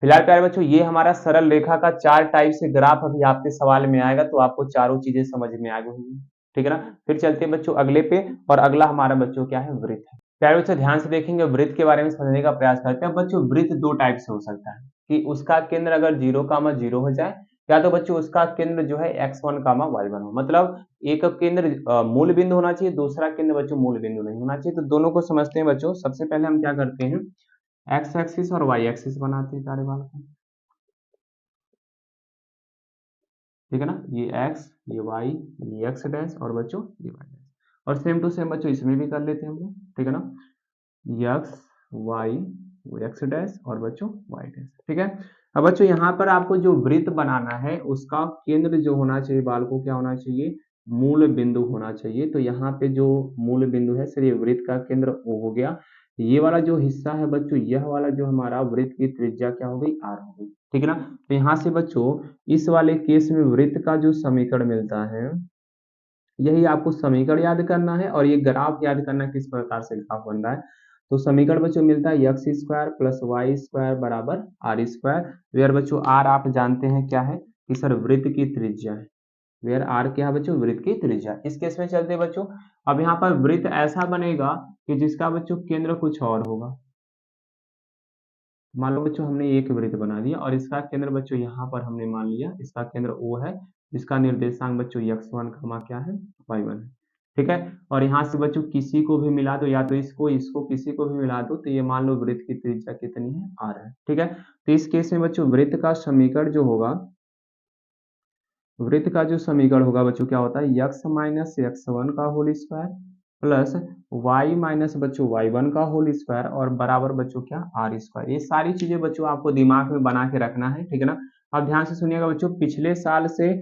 फिलहाल प्यारे बच्चों, ये हमारा सरल रेखा का 4 टाइप से ग्राफ अभी आपके सवाल में आएगा, तो आपको चारों चीजें समझ में आ गई होंगी। ठीक है ना। फिर चलते हैं बच्चों अगले पे, और अगला हमारा बच्चों क्या है, वृत्त है। प्यारे बच्चों ध्यान से देखेंगे, वृत्त के बारे में समझने का प्रयास करते हैं। बच्चों वृत्त 2 टाइप से हो सकता है, कि उसका केंद्र अगर 0, 0 हो जाए, या तो बच्चों उसका केंद्र जो है x1, y1 हो। मतलब एक केंद्र मूल बिंदु होना चाहिए, दूसरा केंद्र बच्चों मूल बिंदु नहीं होना चाहिए। तो दोनों को समझते हैं बच्चों। सबसे पहले हम क्या करते हैं, x एक्सिस और y एक्सिस बनाते हैं प्यारे बालकों। ठीक है ना। ये x, ये y, ये x डैश, और बच्चों ये y डैश। और सेम टू सेम बच्चों इसमें भी कर लेते हैं हम लोग। ठीक है ना। x, y, x डैश, और बच्चों y डैश। ठीक है। अब बच्चों यहाँ पर आपको जो वृत्त बनाना है, उसका केंद्र जो होना चाहिए बालकों, क्या होना चाहिए, मूल बिंदु होना चाहिए। तो यहाँ पे जो मूल बिंदु है सर, ये वृत्त का केंद्र O हो गया। ये वाला जो हिस्सा है बच्चों, यह वाला जो हमारा वृत्त की त्रिज्या क्या हो गई, r हो गई। ठीक है ना। तो यहाँ से बच्चों इस वाले केस में वृत्त का जो समीकरण मिलता है, यही आपको समीकरण याद करना है, और ये ग्राफ याद करना किस प्रकार से ग्राफ बन रहा है। तो समीकरण बच्चों मिलता है x square plus Y square बराबर आर स्क्वायर, वेयर बच्चों आर आप जानते हैं क्या है, कि सर वृत्त की त्रिज्या है। वेयर आर क्या है बच्चों, वृत्त की त्रिज्या। इस केस में चलते हैं बच्चों। अब यहाँ पर वृत्त ऐसा बनेगा कि जिसका बच्चों केंद्र कुछ और होगा। मान लो बच्चों हमने एक वृत्त बना दिया, और इसका केंद्र बच्चों यहाँ पर हमने मान लिया, इसका केंद्र O है, इसका निर्देशांक बच्चों x1 क्या है, y1 है। ठीक है। और यहाँ से बच्चों किसी को भी मिला दो, या तो इसको इसको किसी को भी मिला दो, तो ये मान लो वृत्त की त्रिज्या कितनी है, r है। ठीक है। तो इस केस में बच्चों वृत्त का समीकरण जो होगा, वृत्त का जो समीकरण होगा बच्चों, क्या होता है, x माइनस x1 का whole square plus y minus बच्चों y1 का होल स्क्वायर, और बराबर बच्चों क्या, r स्क्वायर। ये सारी चीजें बच्चों आपको दिमाग में बना के रखना है। ठीक है ना। अब ध्यान से सुनिएगा बच्चों, पिछले साल से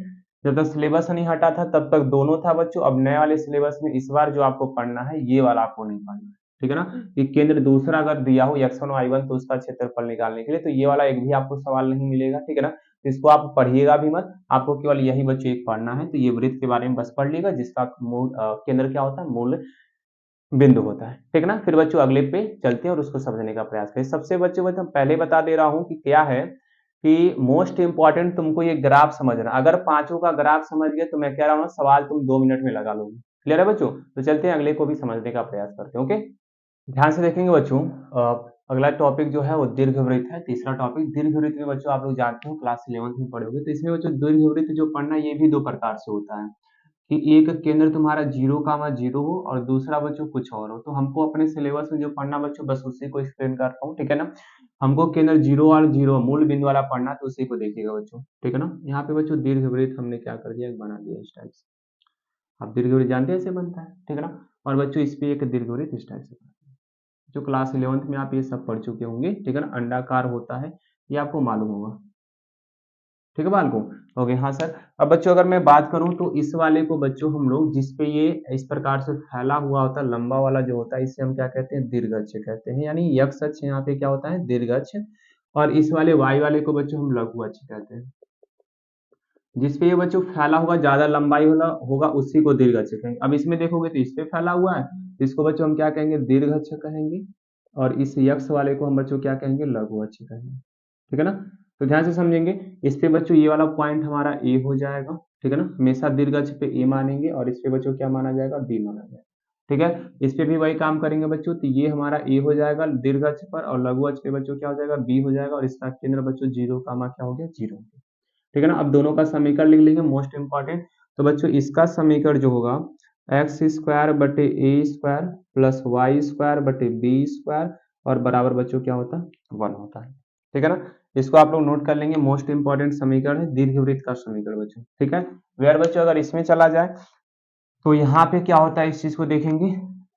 जब तक सिलेबस नहीं हटा था तब तक दोनों था बच्चों। अब नए वाले सिलेबस में इस बार जो आपको पढ़ना है, ये वाला आपको नहीं पढ़ना है। ठीक है ना। कि केंद्र दूसरा अगर दिया हो x1 y1 तो उसका क्षेत्रफल निकालने के लिए, तो ये वाला एक भी आपको सवाल नहीं मिलेगा, ठीक है ना। तो इसको आप पढ़िएगा भी मत, आपको केवल यही बच्चों एक पढ़ना है। तो ये वृत्त के बारे में बस पढ़ लीजिएगा, जिसका मूल केंद्र क्या होता है, मूल बिंदु होता है, ठीक है ना। फिर बच्चों अगले पे चलते हैं और उसको समझने का प्रयास करें। सबसे बच्चों मैं पहले बता दे रहा हूँ कि क्या है कि मोस्ट इंपॉर्टेंट तुमको ये ग्राफ समझना। अगर पांचों का ग्राफ समझ गए तो मैं कह रहा हूँ सवाल तुम 2 मिनट में लगा लोगे। क्लियर है बच्चों? तो चलते हैं अगले को भी समझने का प्रयास करते हैं। ओके, ध्यान से देखेंगे बच्चों। अगला टॉपिक जो है वो दीर्घवृत्त है। तीसरा टॉपिक दीर्घवृत्त में बच्चों आप लोग जानते हो, क्लास 11th में पढ़े होंगे। तो इसमें बच्चों दीर्घवृत्त जो पढ़ना ये भी दो प्रकार से होता है कि एक केंद्र तुम्हारा 0, 0 हो और दूसरा बच्चों कुछ और हो। तो हमको अपने सिलेबस में जो पढ़ना बच्चों बस उसी को एक्सप्लेन कर रहा हूँ, ठीक है ना। हमको केंद्र 0 और 0 मूल बिंदु वाला पढ़ना, तो उसी को देखिएगा बच्चों, ठीक है ना। यहाँ पे बच्चों दीर्घवृत्त हमने क्या कर दिया, एक बना दिया इस टाइप से। आप दीर्घवृत्त जानते हैं ऐसे बनता है, ठीक है ना। और बच्चों इस पे एक दीर्घवृत्त इस टाइप से बनता है। जो क्लास 11th में आप ये सब पढ़ चुके होंगे, ठीक है ना। अंडाकार होता है, ये आपको मालूम होगा, ठीक है बालकों। ओके हाँ सर। अब बच्चों अगर मैं बात करूं तो इस वाले को बच्चों हम लोग जिसपे ये इस प्रकार से फैला हुआ होता है, लंबा वाला जो होता है, इसे हम क्या कहते हैं, दीर्घ अक्ष कहते हैं। यानी यक्ष अक्ष यहाँ पे क्या होता है, दीर्घ अक्ष। और इस वाले वाई वाले को बच्चों हम लघु अक्ष कहते हैं। जिसपे ये बच्चों फैला हुआ ज्यादा लंबाई वाला होगा उसी को दीर्घ अक्ष कहेंगे। अब इसमें देखोगे तो इस पे फैला हुआ है, इसको बच्चों हम क्या कहेंगे, दीर्घ अक्ष कहेंगे। और इस यक्ष वाले को हम बच्चों क्या कहेंगे, लघु अक्ष कहेंगे, ठीक है ना। तो ध्यान से समझेंगे। इस पे बच्चों ये वाला पॉइंट हमारा ए हो जाएगा, ठीक है ना। हमेशा दीर्घ अक्ष पे ए मानेंगे और इस पे बच्चों क्या माना जाएगा, बी माना जाएगा, ठीक है। इस पे भी वही काम करेंगे बच्चों। तो ये हमारा ए हो जाएगा दीर्घ अक्ष पर और लघु अक्ष पे बच्चों क्या हो जाएगा, बी हो जाएगा। और इसका केंद्र बच्चों 0 कामा क्या हो गया, 0, ठीक है ना। अब दोनों का समीकरण लिख लेंगे, मोस्ट इंपॉर्टेंट। तो बच्चों इसका समीकरण जो होगा एक्स स्क्वायर बटे ए स्क्वायर प्लस वाई स्क्वायर बटे बी स्क्वायर और बराबर बच्चों क्या होता है, 1 होता है, ठीक है ना। इसको आप लोग नोट कर लेंगे, मोस्ट इंपॉर्टेंट समीकरण है दीर्घवृत्त का समीकरण बच्चों, ठीक है। वेयर बच्चों अगर इसमें चला जाए तो यहाँ पे क्या होता है, इस चीज को देखेंगे,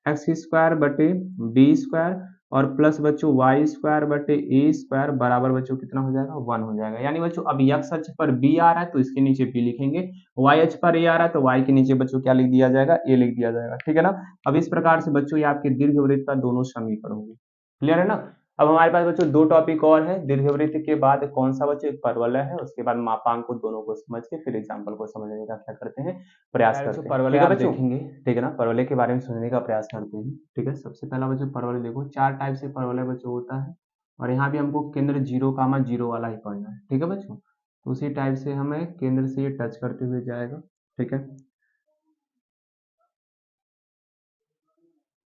एक्स स्क्वायर बटे बी स्क्वायर और प्लस बच्चों वाई स्क्वायर बटे ए स्क्वायर बराबर बच्चों कितना हो जाएगा, 1 हो जाएगा। यानी बच्चों अब एक्स अक्ष पर बी आ रहा है तो इसके नीचे बी लिखेंगे, वाई अक्ष पर ए आ रहा है तो वाई के नीचे बच्चों क्या लिख दिया जाएगा, ए लिख दिया जाएगा, ठीक है ना। अब इस प्रकार से बच्चों ये आपके दीर्घवृत्त का दोनों समीकरण होंगे। क्लियर है ना। अब हमारे पास बच्चों दो टॉपिक और है। दीर्घवृत्त के बाद कौन सा बच्चों, एक परवलय है, उसके बाद मापांक को दोनों को समझ के फिर एग्जाम्पल को समझने का क्या करते हैं, प्रयास करते हैं। परवलय आप देखेंगे, ठीक है ना। परवलय के बारे में समझने का प्रयास करते हैं, ठीक है। सबसे पहला बच्चों परवलय देखो, 4 टाइप से परवलय बच्चों होता है और यहाँ भी हमको केंद्र 0, 0 वाला ही पढ़ना है, ठीक है बच्चों। तो उसी टाइप से हमें केंद्र से ये टच करते हुए जाएगा, ठीक है।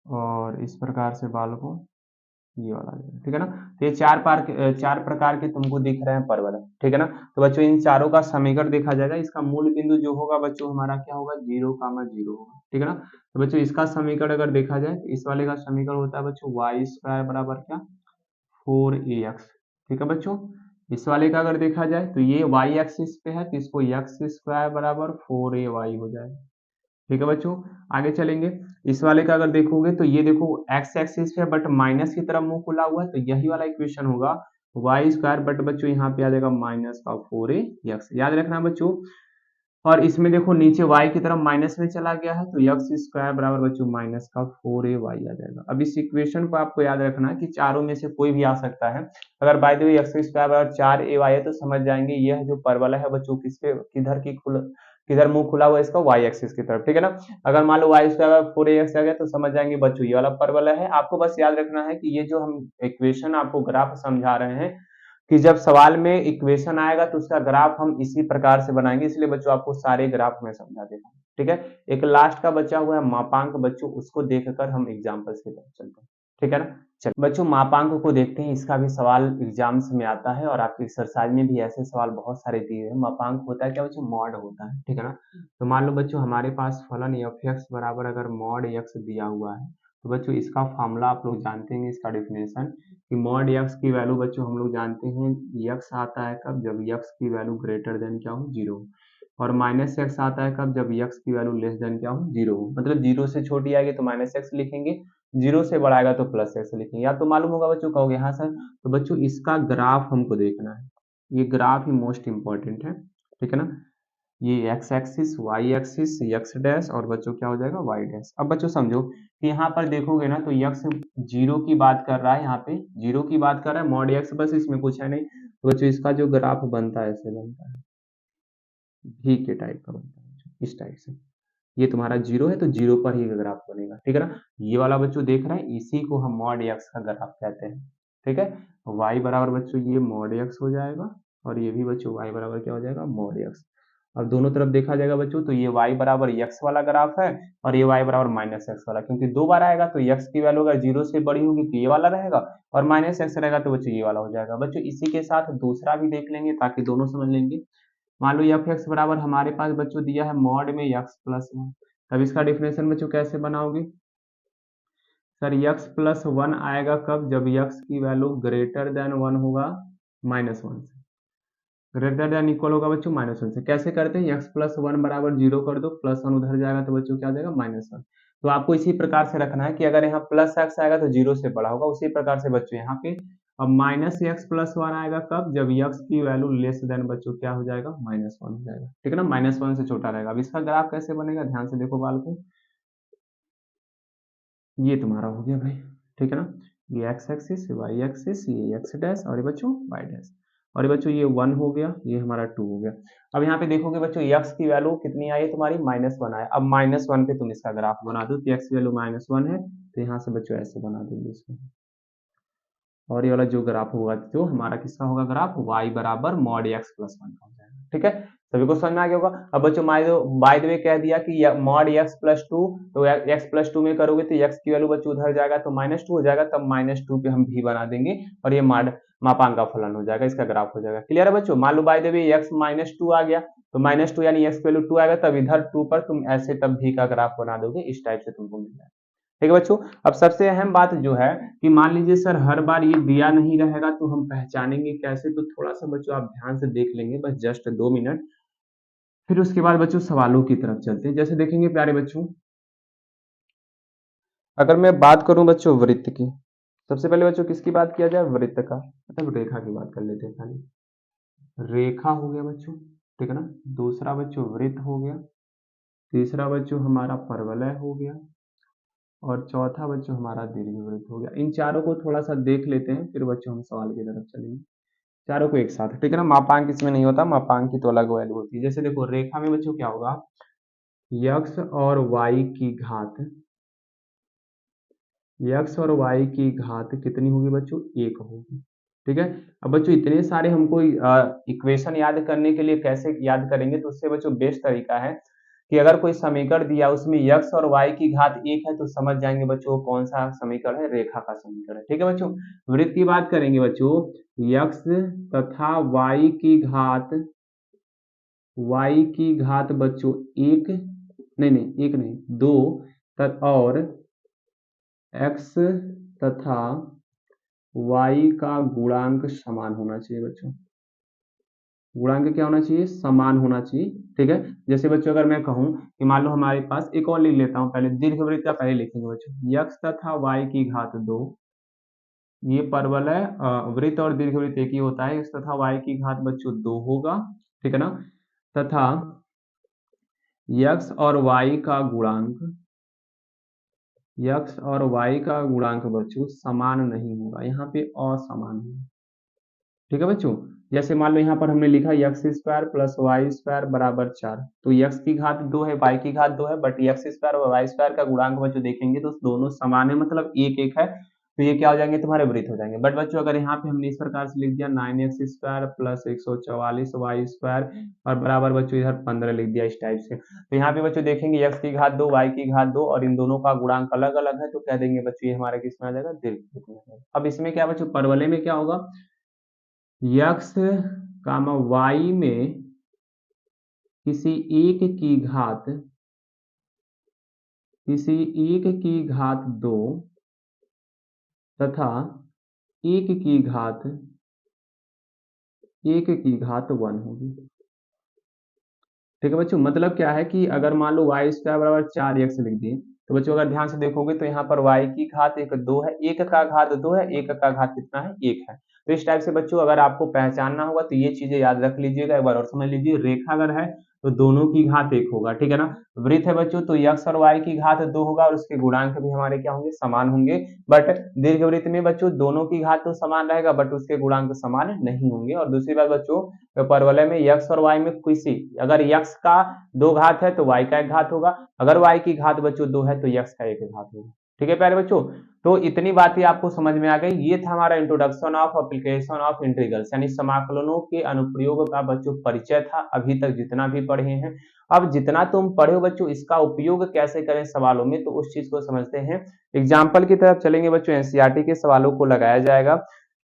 और इस प्रकार से बालकों ये वाला है, ठीक है ना। तो ये चार प्रकार के तुमको दिख रहे हैं परवलय, ठीक है ना। तो बच्चों इन चारों का समीकरण देखा जाएगा। इसका मूल बिंदु जो होगा बच्चों हमारा क्या होगा, 0, 0 होगा, ठीक है ना। तो बच्चों इसका समीकरण अगर देखा जाए तो इस वाले का समीकरण होता है बच्चों वाई स्क्वायर बराबर क्या, 4ax, ठीक है बच्चों। इस वाले का अगर देखा जाए तो ये वाई एक्सिस पे है तो इसको एक्स स्क्वायर बराबर 4ay हो जाएगा, ठीक है बच्चों। आगे चलेंगे, इस वाले का अगर देखोगे तो ये देखो एक्स एक्सिस पे बट माइनस की तरफ मुंह खुला हुआ है तो यही वाला इक्वेशन होगा वाई स्क्वायर बट बच्चों यहाँ पे आ जाएगा माइनस का 4ax, याद रखना बच्चों। और इसमें देखो नीचे y की तरफ माइनस में चला गया है तो एक्स स्क्वायर बराबर बच्चों माइनस का 4ay आ जाएगा। अब इस इक्वेशन को आपको याद रखना है कि चारों में से कोई भी आ सकता है। अगर bye the way x square बराबर 4ay है तो समझ जाएंगे यह जो परवलय है बच्चों किसके किधर मुंह खुला हुआ है, इसका y एक्सिस की तरफ, ठीक है ना। अगर मान लो y स्क्वायर बराबर 4ax आ गया तो समझ जाएंगे बच्चों ये वाला परवलय है। आपको बस याद रखना है कि ये जो हम इक्वेशन आपको ग्राफ समझा रहे हैं कि जब सवाल में इक्वेशन आएगा तो उसका ग्राफ हम इसी प्रकार से बनाएंगे, इसलिए बच्चों आपको सारे ग्राफ में समझा देता हूँ, ठीक है। एक लास्ट का बचा हुआ है मापांक बच्चों, उसको देखकर हम एग्जाम्पल्स की तरफ चलते हैं, ठीक है ना। चलो बच्चों मापांक को देखते हैं, इसका भी सवाल एग्जाम्स में आता है और आपके एक्सरसाइज में भी ऐसे सवाल बहुत सारे दिए हैं। मापांक होता है क्या बच्चों, मॉड होता है, ठीक है ना। तो मान लो बच्चों हमारे पास फलन एफ एक्स बराबर अगर मॉड एक्स दिया हुआ है तो बच्चों इसका फॉर्मूला आप लोग जानते हैं, इसका डिफिनेशन कि मॉड एक्स की वैल्यू बच्चों हम लोग जानते हैं एक्स आता है कब, जब एक्स की वैल्यू ग्रेटर देन क्या हो, 0। और माइनस एक्स आता है कब, जब एक्स की वैल्यू लेस देन क्या हो, 0 हो। मतलब 0 से छोटी आएगी तो माइनस एक्स लिखेंगे, 0 से बड़ा आएगा तो प्लस एक्स लिखेंगे। या तो मालूम होगा बच्चों, कहोगे हाँ सर। तो बच्चों इसका ग्राफ हमको देखना है, ये ग्राफ ही मोस्ट इंपॉर्टेंट है, ठीक है ना। ये X axis, Y axis, X dash और बच्चों क्या हो जाएगा वाई डैश। अब बच्चों समझो कि यहाँ पर देखोगे ना तो यक्स जीरो की बात कर रहा है, यहाँ पे जीरो की बात कर रहा है, मॉड एक्स बस इसमें कुछ है नहीं। तो बच्चों इसका जो ग्राफ बनता है ऐसे बनता है, भी के टाइप का बनता है बच्चों, इस टाइप से। ये तुम्हारा जीरो है तो जीरो पर ही ग्राफ बनेगा, ठीक है ना। ये वाला बच्चों देख रहे हैं, इसी को हम मॉड एक्स का ग्राफ कहते हैं, ठीक है। वाई बराबर बच्चों ये मॉड एक्स हो जाएगा और ये भी बच्चों वाई बराबर क्या हो जाएगा मॉड एक्स। अब दोनों तरफ देखा जाएगा बच्चों तो ये y बराबर एक्स वाला ग्राफ है और ये y बराबर माइनस एक्स वाला, क्योंकि दो बार आएगा तो x की वैल्यू अगर जीरो से बड़ी होगी तो ये वाला रहेगा और माइनस एक्स रहेगा तो बच्चों ये वाला हो जाएगा। बच्चों इसी के साथ दूसरा भी देख लेंगे ताकि दोनों समझ लेंगे। मान लो एफ एक्स बराबर हमारे पास बच्चों दिया है मॉड में एक्स प्लस वन, तब इसका डिफिनेशन बच्चों कैसे बनाओगे। सर एक्स प्लस वन आएगा कब, जब एक्स की वैल्यू ग्रेटर देन वन होगा माइनस वन से, ग्रेटर देन इक्वल होगा बच्चों माइनस वन से। कैसे करते हैं, एक्स प्लस वन बराबर जीरो कर दो, प्लस वन उधर जाएगा तो बच्चों क्या आ जाएगा माइनस वन। तो आपको इसी प्रकार से रखना है कि अगर यहाँ प्लस एक्स आएगा तो जीरो से बड़ा होगा, उसी प्रकार से बच्चों यहाँ पे अब माइनस एक्स प्लस वन आएगा कब, जब एक्स की वैल्यू लेस देन बच्चों क्या हो जाएगा माइनस वन हो जाएगा, ठीक है ना, माइनस वन से छोटा रहेगा। अब इसका ग्राफ कैसे बनेगा, ध्यान से देखो बाल को, ये तुम्हारा हो गया भाई, ठीक है ना। ये एक्स एक्सिस, वाई एक्सिस, ये एक्स डैश और ये बच्चों वाई डैश, और ये बच्चों ये वन हो गया, ये हमारा टू हो गया। अब यहाँ पे देखोगे बच्चों एक्स की वैल्यू कितनी आई है तुम्हारी माइनस वन आया। अब माइनस वन पे तुम इसका ग्राफ बना दो तो एक्स की वैल्यू माइनस वन है तो यहाँ से बच्चों ऐसे बना दोगे इसको, और ये वाला जो ग्राफ होगा जो हमारा किसका होगा ग्राफ y बराबर मॉड एक्स प्लस वन का हो जाएगा, ठीक है। सभी को समझ में आ गया होगा। अब बच्चों बाय द वे कह दिया कि मॉड एक्स प्लस टू, तो एक्स प्लस टू में करोगे तो एक्स की वैल्यू बच्चों उधर जाएगा तो माइनस टू हो जाएगा, तब माइनस टू पे हम भी बना देंगे और ये मापांक का फलन हो जाएगा, इसका ग्राफ हो जाएगा। क्लियर है बच्चों। मान लो by the way X minus two आ गया तो माइनस टू यानी एक्स की वैल्यू टू आएगा, तब इधर टू पर तुम ऐसे तब भी का ग्राफ बना दोगे, इस टाइप से तुमको मिल जाएगा, ठीक है बच्चों। अब सबसे अहम बात जो है कि मान लीजिए सर हर बार ये दिया नहीं रहेगा तो हम पहचानेंगे कैसे, तो थोड़ा सा बच्चों आप ध्यान से देख लेंगे, बस जस्ट 2 मिनट, फिर उसके बाद बच्चों सवालों की तरफ चलते हैं। जैसे देखेंगे प्यारे बच्चों, अगर मैं बात करूं बच्चों वृत्त की, सबसे पहले बच्चों किसकी बात किया जाए, वृत्त का, मतलब रेखा की बात कर लेते हैं खाली। रेखा हो गया बच्चों, ठीक है ना। दूसरा बच्चों वृत्त हो गया, तीसरा बच्चों हमारा परवलय हो गया और चौथा बच्चों हमारा दीर्घवृत्त हो गया। इन चारों को थोड़ा सा देख लेते हैं फिर बच्चों हम सवाल की तरफ चलेंगे। चारों को एक साथ, ठीक है ना, मापांक इसमें नहीं होता, मापांक की तो अलग वैल्यू होती है। जैसे देखो रेखा में बच्चों क्या होगा, यक्स और वाई की घात, यक्स और वाई की घात कितनी होगी बच्चों, एक होगी, ठीक है। अब बच्चों इतने सारे हमको इक्वेशन याद करने के लिए कैसे याद करेंगे, तो उससे बच्चों बेस्ट तरीका है कि अगर कोई समीकरण दिया उसमें यक्स और वाई की घात एक है तो समझ जाएंगे बच्चों कौन सा समीकरण है, रेखा का समीकरण है, ठीक है बच्चों। वृत्त की बात करेंगे बच्चों, यक्स तथा वाई की घात, वाई की घात बच्चों एक, नहीं नहीं एक नहीं दो, और एक्स तथा वाई का गुणांक समान होना चाहिए बच्चों, गुणांक क्या होना चाहिए, समान होना चाहिए, ठीक है। जैसे बच्चों अगर मैं कहूं कि मान लो हमारे पास एक और लिख लेता हूं, पहले दीर्घवृत्त का पहले लिखेंगे बच्चों, यक्स तथा वाई की घात दो, ये परवलय वृत्त और दीर्घवृत्त एक ही होता है, x तथा वाई की घात बच्चों दो होगा, ठीक है ना, तथा यक्स और वाई का गुणांक, यक्स और वाई का गुणांक बच्चों समान नहीं होगा, यहाँ पे असमान है, ठीक है बच्चों। जैसे मान लो यहाँ पर हमने लिखा X square plus Y square बराबर चार, तो एक्स की घात दो है वाई की घात दो है, बट एक्स स्क्वायर और वाई स्क्वायर का गुणांक बच्चों देखेंगे तो दोनों समान है, मतलब एक एक है, तो ये क्या हो जाएंगे तुम्हारे वृत्त हो जाएंगे। बट बच्चों अगर यहाँ पे हमने इस प्रकार से लिख दिया nine X square plus 144 Y square और बराबर बच्चों इधर 15 लिख दिया इस टाइप से, तो यहाँ पे बच्चों देखेंगे एक्स की घात दो वाई की घात दो और इन दोनों का गुणांक अलग अलग है, तो कह देंगे बच्चों ये हमारे किस में आ जाएगा, दीर्घवृत्त में आ जाएगा। अब इसमें क्या बच्चों परवलय में क्या होगा, यक्स कामा वाई में किसी एक की घात, किसी एक की घात दो तथा एक की घात, एक की घात वन होगी, ठीक है बच्चों। मतलब क्या है कि अगर मान लो वाई स्क्वायर बराबर चार एक्स लिख दिए, तो बच्चों अगर ध्यान से देखोगे तो यहाँ पर y की घात एक दो है, एक का घात दो है, एक का घात कितना है, एक है। तो इस टाइप से बच्चों अगर आपको पहचानना होगा तो ये चीजें याद रख लीजिएगा, एक बार और समझ लीजिए। रेखा अगर है तो दोनों की घात 1 होगा, ठीक है ना। वृत्त है बच्चों तो x और y की घात 2 होगा और उसके गुणांक भी हमारे क्या होंगे, समान होंगे। बट दीर्घवृत्त में बच्चों दोनों की घात तो समान रहेगा बट उसके गुणांक समान नहीं होंगे। और दूसरी बात बच्चों, परवलय में x और y में किसी अगर x का 2 घात है तो y का 1 घात होगा, अगर y की घात बच्चों 2 है तो x का 1 घात होगा। ठीक है प्यारे बच्चों, तो इतनी बातें आपको समझ में आ गई। ये था हमारा introduction of application of integrals यानी समाकलनों के अनुप्रयोग का बच्चों परिचय था अभी तक जितना भी पढ़े हैं। अब जितना तुम पढ़े हो बच्चों इसका उपयोग कैसे करें सवालों में, तो उस चीज को समझते हैं। एग्जाम्पल की तरफ चलेंगे बच्चों, एनसीईआरटी के सवालों को लगाया जाएगा।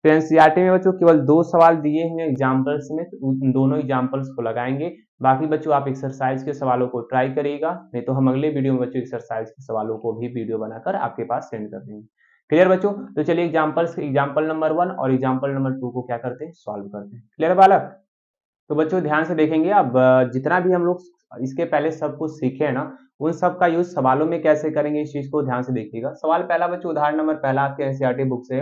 तो एनसीईआरटी में बच्चों केवल 2 सवाल दिए हैं एग्जाम्पल्स में, तो उन दोनों एग्जाम्पल्स को लगाएंगे। बाकी बच्चों आप एक्सरसाइज के सवालों को ट्राई करिएगा, नहीं तो हम अगले वीडियो में बच्चों एक्सरसाइज के सवालों को भी वीडियो बनाकर आपके पास सेंड कर देंगे। क्लियर बच्चों, तो चलिए एग्जाम्पल नंबर 1 और एग्जाम्पल नंबर 2 को क्या करते हैं, सॉल्व करते हैं। क्लियर बालक, तो बच्चों ध्यान से देखेंगे। अब जितना भी हम लोग इसके पहले सब कुछ सीखे हैं ना, उन सब का यूज सवालों में कैसे करेंगे इस चीज को ध्यान से देखिएगा। सवाल पहला बच्चों, उदाहरण नंबर पहला आपके एनसीईआरटी बुक से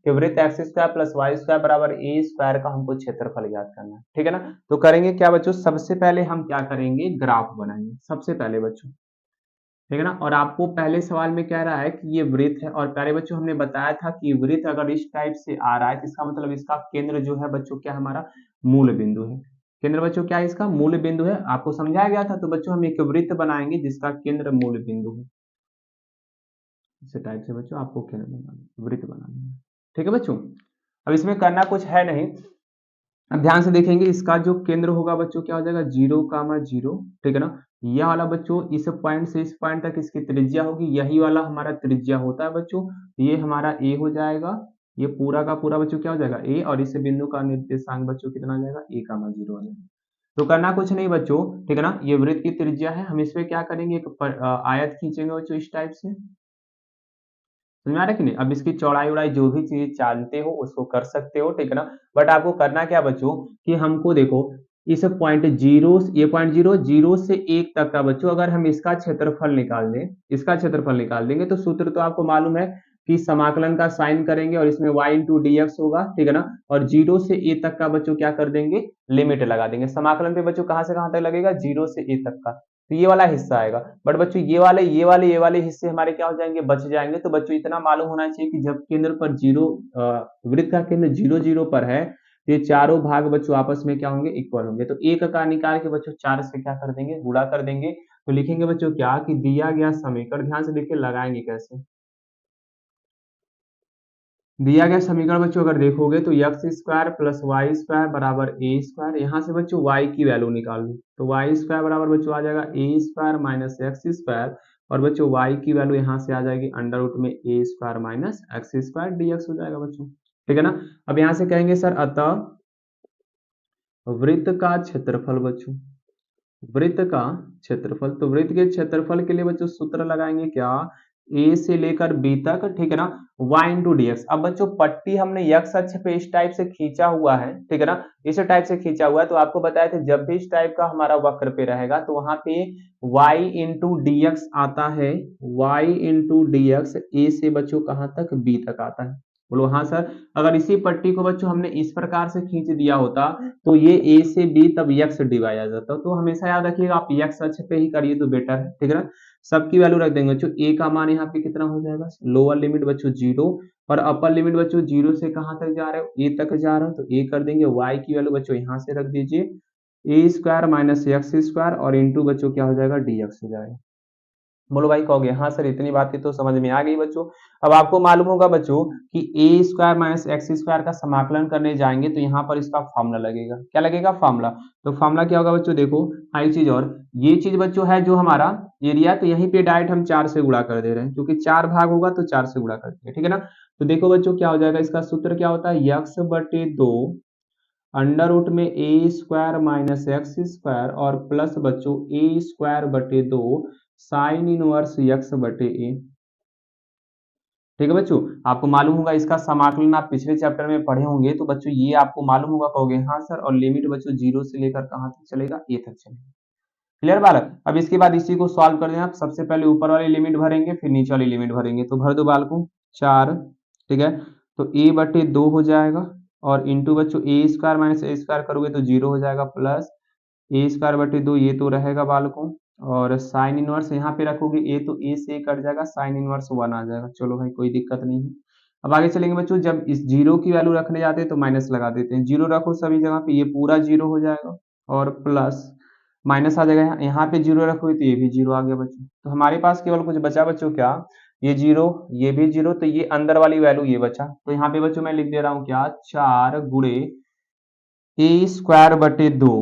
कि वृत्त X square plus Y square बराबर ए स्क्वायर का हमको क्षेत्रफल ज्ञात करना है, ठीक है ना। तो करेंगे क्या बच्चों, सबसे पहले हम क्या करेंगे, ग्राफ बनाएंगे सबसे पहले बच्चों, ठीक है ना। और आपको पहले सवाल में कह रहा है कि ये वृत्त है, और प्यारे बच्चों हमने बताया था कि वृत्त अगर इस टाइप से आ रहा है तो इसका मतलब इसका केंद्र जो है बच्चों क्या हमारा मूल बिंदु है। केंद्र बच्चों क्या है, इसका मूल बिंदु है, आपको समझाया गया था। तो बच्चों हम एक वृत्त बनाएंगे जिसका केंद्र मूल बिंदु है, इस टाइप से बच्चों आपको केंद्र बनाना, वृत्त बनाना है, ठीक है बच्चों। अब इसमें करना कुछ है नहीं, अब ध्यान से देखेंगे इसका जो केंद्र होगा बच्चों क्या हो जाएगा, 0,0, ठीक है ना। यह वाला बच्चों इस पॉइंट से इस पॉइंट तक इसकी त्रिज्या होगी, यही वाला हमारा त्रिज्या होता है बच्चों। ये हमारा ए हो जाएगा, ये पूरा का पूरा बच्चों क्या हो जाएगा ए, और इस बिंदु का निर्देशांक बच्चों कितना आ जाएगा, a,0 हो जाएगा। तो करना कुछ नहीं बच्चों, ठीक है ना। ये वृत्त की त्रिज्या है, हम इसमें क्या करेंगे, एक आयत खींचेंगे बच्चों इस टाइप से, समझ में आ रहा है कि नहीं। अब इसकी चौड़ाई उड़ाई जो भी चीज जानते हो उसको कर सकते हो, ठीक है ना। बट आपको करना क्या बच्चों कि हमको देखो इस पॉइंट जीरो, ये पॉइंट जीरो, जीरो से 1 तक का बच्चों अगर हम इसका क्षेत्रफल निकाल दें, इसका क्षेत्रफल निकाल देंगे तो सूत्र तो आपको मालूम है कि समाकलन का साइन करेंगे और इसमें y इंटू डी एक्स होगा, ठीक है ना। और 0 से a तक का बच्चों क्या कर देंगे, लिमिट लगा देंगे। समाकलन पे बच्चों कहां से कहां तक लगेगा, 0 से a तक का, तो ये वाला हिस्सा आएगा। बट बच्चों ये वाले हिस्से हमारे क्या हो जाएंगे, बच जाएंगे। तो बच्चों इतना मालूम होना चाहिए कि जब केंद्र पर जीरो, वृत्त का केंद्र 0,0 पर है, तो ये चारों भाग बच्चों आपस में क्या होंगे, इक्वल होंगे। तो एक का निकाल के बच्चों 4 से क्या कर देंगे, गुणा कर देंगे। तो लिखेंगे बच्चों क्या कि दिया गया समीकरण, ध्यान से देखिए लगाएंगे कैसे, दिया गया समीकरण बच्चों अगर देखोगे तो X square plus Y square बराबर ए स्क्वायर, यहाँ से बच्चों वाई की वैल्यू निकाल लो तो वाई स्क्वायर बराबर बच्चों आ जाएगा ए स्क्वायर माइनस एक्स स्क्वायर, और बच्चों वाई की वैल्यू यहाँ से आ जाएगी अंडर रूट में A square minus X square DX हो जाएगा बच्चों, ठीक है ना। अब यहाँ से कहेंगे सर अतः वृत्त का क्षेत्रफल बच्चों, वृत्त का क्षेत्रफल, तो वृत्त के क्षेत्रफल के लिए बच्चों सूत्र लगाएंगे क्या, ए से लेकर बी तक, ठीक है ना, y इंटू डी एक्स। अब बच्चों पट्टी हमने x अक्ष पे इस टाइप से खींचा हुआ है, ठीक है ना, इस टाइप से खींचा हुआ है। तो आपको बताया था जब भी इस टाइप का हमारा वक्र पे रहेगा तो वहां पे y इंटू डी एक्स आता है, y इंटू डी एक्स ए से बच्चों कहां तक, b तक आता है। बोलो हाँ सर। अगर इसी पट्टी को बच्चों हमने इस प्रकार से खींच दिया होता तो ये a से b तब x डिवाइड आ जाता, तो हमेशा याद रखिएगा आप x अक्ष पे ही करिए तो बेटर है, ठीक है ना। सबकी वैल्यू रख देंगे बच्चों, a का मान यहाँ पे कितना हो जाएगा, लोअर लिमिट बच्चों 0 और अपर लिमिट बच्चों 0 से कहां तक जा रहे हो, a तक जा रहे हो तो a कर देंगे। y की वैल्यू बच्चों यहाँ से रख दीजिए ए स्क्वायर माइनस एक्स स्क्वायर और इंटू बच्चों क्या हो जाएगा, dx हो जाएगा। बोलो भाई कहोगे हाँ सर इतनी बातें तो समझ में आ गई बच्चों। अब आपको मालूम होगा बच्चों कि ए स्क्वायर माइनस एक्स स्क्वायर का समाकलन करने जाएंगे तो यहाँ पर इसका फॉर्मूला लगेगा, क्या लगेगा, फॉर्मूला। तो फॉर्मूला क्या होगा बच्चों, देखो हाँ एक चीज और, ये चीज बच्चों है जो हमारा एरिया, तो यहीं पे डायरेक्ट हम 4 से गुणा कर दे रहे हैं क्योंकि 4 भाग होगा तो 4 से गुणा कर देंगे, ठीक है ना। तो देखो बच्चों क्या हो जाएगा, इसका सूत्र क्या होता है, यक्स बटे 2 अंडर रूट में A square minus X square और प्लस बच्चों ए स्क्वायर बटे 2 साइन इनवर्स यक्स बटे ए, ठीक है बच्चों। आपको मालूम होगा इसका समाकलन आप पिछले चैप्टर में पढ़े होंगे, तो बच्चों ये आपको मालूम होगा, कहोगे हाँ सर, और लिमिट बच्चों 0 से लेकर कहां तक चलेगा, ए तक चलेगा। क्लियर बालक। अब इसके बाद इसी को सॉल्व कर देना, सबसे पहले ऊपर वाली लिमिट भरेंगे फिर नीचे वाली लिमिट भरेंगे, तो भर दो बालकों 4, ठीक है। तो ए बटे 2 हो जाएगा और इंटू बच्चों A square minus A square करोगे तो 0 हो जाएगा प्लस ए स्क्वायर बटे 2 ये तो रहेगा बालकों, और साइन इनवर्स यहाँ पे रखोगे ए तो ए से कट जाएगा, साइन इनवर्स 1 आ जाएगा। चलो भाई कोई दिक्कत नहीं है। अब आगे चलेंगे बच्चों, जब इस जीरो की वैल्यू रखने जाते हैं तो माइनस लगा देते हैं। जीरो रखो सभी जगह पे, ये पूरा जीरो हो जाएगा और प्लस माइनस आ जाएगा। यहाँ पे जीरो रखोगे तो ये भी जीरो आ गया बच्चों। तो हमारे पास केवल कुछ बचा बच्चों क्या, ये जीरो, ये भी जीरो, तो ये अंदर वाली वैल्यू ये बचा। तो यहाँ पे बच्चों मैं लिख दे रहा हूँ क्या, 4 गुणे ए स्क्वायर बटे 2,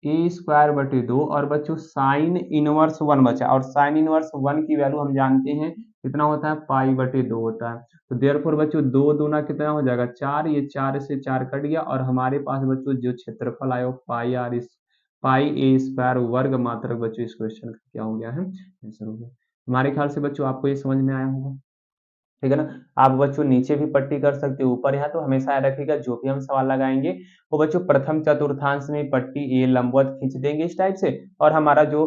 ए स्क्वायर बटे 2, और बच्चों साइन इनवर्स 1 बचा, और साइन इनवर्स 1 की वैल्यू हम जानते हैं कितना होता है, पाई बटे 2 होता है। तो देयरफॉर बच्चों 2 दूना कितना हो जाएगा 4, ये 4 से 4 कट गया, और हमारे पास बच्चों जो क्षेत्रफल आया वो पाई ए स्क्वायर वर्ग मात्रक बच्चों इस क्वेश्चन का क्या हो गया है, आंसर हो गया। हमारे ख्याल से बच्चों आपको ये समझ में आया होगा, ठीक है ना। आप बच्चों नीचे भी पट्टी कर सकते हो, ऊपर यहाँ तो हमेशा याद रखिएगा जो भी हम सवाल लगाएंगे वो बच्चों प्रथम चतुर्थांश में पट्टी ए लंबवत खींच देंगे इस टाइप से, और हमारा जो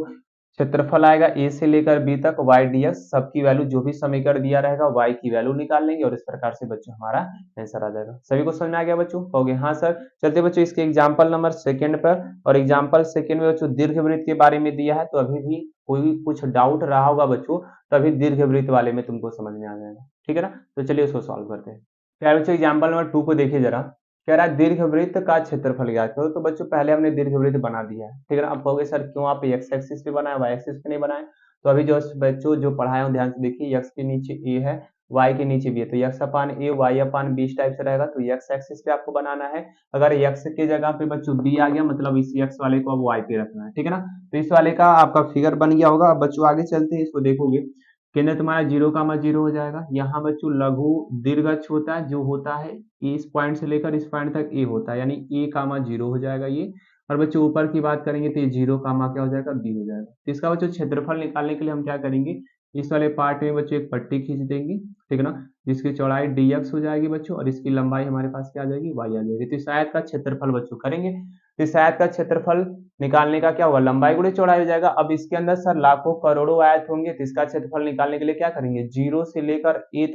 क्षेत्रफल आएगा ए से लेकर बी तक वाई डी एक्स सबकी वैल्यू जो भी समीकरण दिया रहेगा वाई की वैल्यू निकाल लेंगे, और इस प्रकार से बच्चों हमारा आंसर आ जाएगा। सभी को समझ में आ गया बच्चों, कहोगे हाँ सर। चलते बच्चों इसके एग्जाम्पल नंबर सेकंड पर, और एग्जाम्पल सेकंड में बच्चों दीर्घवृत्त के बारे में दिया है, तो अभी भी कोई कुछ डाउट रहा होगा बच्चों तो अभी दीर्घवृत्त वाले में तुमको समझ में आ जाएगा, ठीक है ना। तो चलिए उसको सॉल्व करते हैं। प्यारे बच्चों एग्जाम्पल नंबर 2 को देखिए जरा, कह रहा है दीर्घवृत्त का क्षेत्रफल ज्ञात करो। तो बच्चों पहले हमने दीर्घवृत्त बना दिया है, ठीक है ना। आप कहोगे सर क्यों आप एक्स एक्सिस पे बनाए वाई एक्सिस पे नहीं बनाए, तो अभी जो बच्चों जो पढ़ाए हो ध्यान से देखिए, एक्स के नीचे ए है, वाई के नीचे बी है, तो एक्स अपान ए वाई अपान बी इस टाइप से रहेगा। तो एक्स एक्सिस पे आपको बनाना है, अगर एक्स के जगह पे बच्चों बी आ गया मतलब इस एक्स वाले को अब वाई पे रखना है, ठीक है ना। तो इस वाले का आपका फिगर बन गया होगा। अब बच्चों आगे चलते हैं, इसको देखोगे केंद्र तुम्हारा 0, 0 हो जाएगा। यहाँ बच्चों लघु दीर्घ होता है जो होता है इस पॉइंट से लेकर इस पॉइंट तक ए होता है, यानी A, 0 हो जाएगा ये। और बच्चों ऊपर की बात करेंगे तो ये 0, क्या हो जाएगा बी हो जाएगा। तो इसका बच्चों क्षेत्रफल निकालने के लिए हम क्या करेंगे, इस वाले पार्ट में बच्चों एक पट्टी खींच देंगे, ठीक है ना, जिसकी चौड़ाई dx हो जाएगी बच्चों, और इसकी लंबाई हमारे पास क्या आ जाएगी, y आ जाएगी। तो इस आयत का क्षेत्रफल बच्चों करेंगे, तो इस आयत का क्षेत्रफल निकालने का क्या होगा, लंबाई गुणे चौड़ाई हो जाएगा। अब इसके अंदर सर लाखों करोड़ों आयत होंगे, तो इसका क्षेत्रफल निकालने के लिए क्या करेंगे, 0 से लेकर ए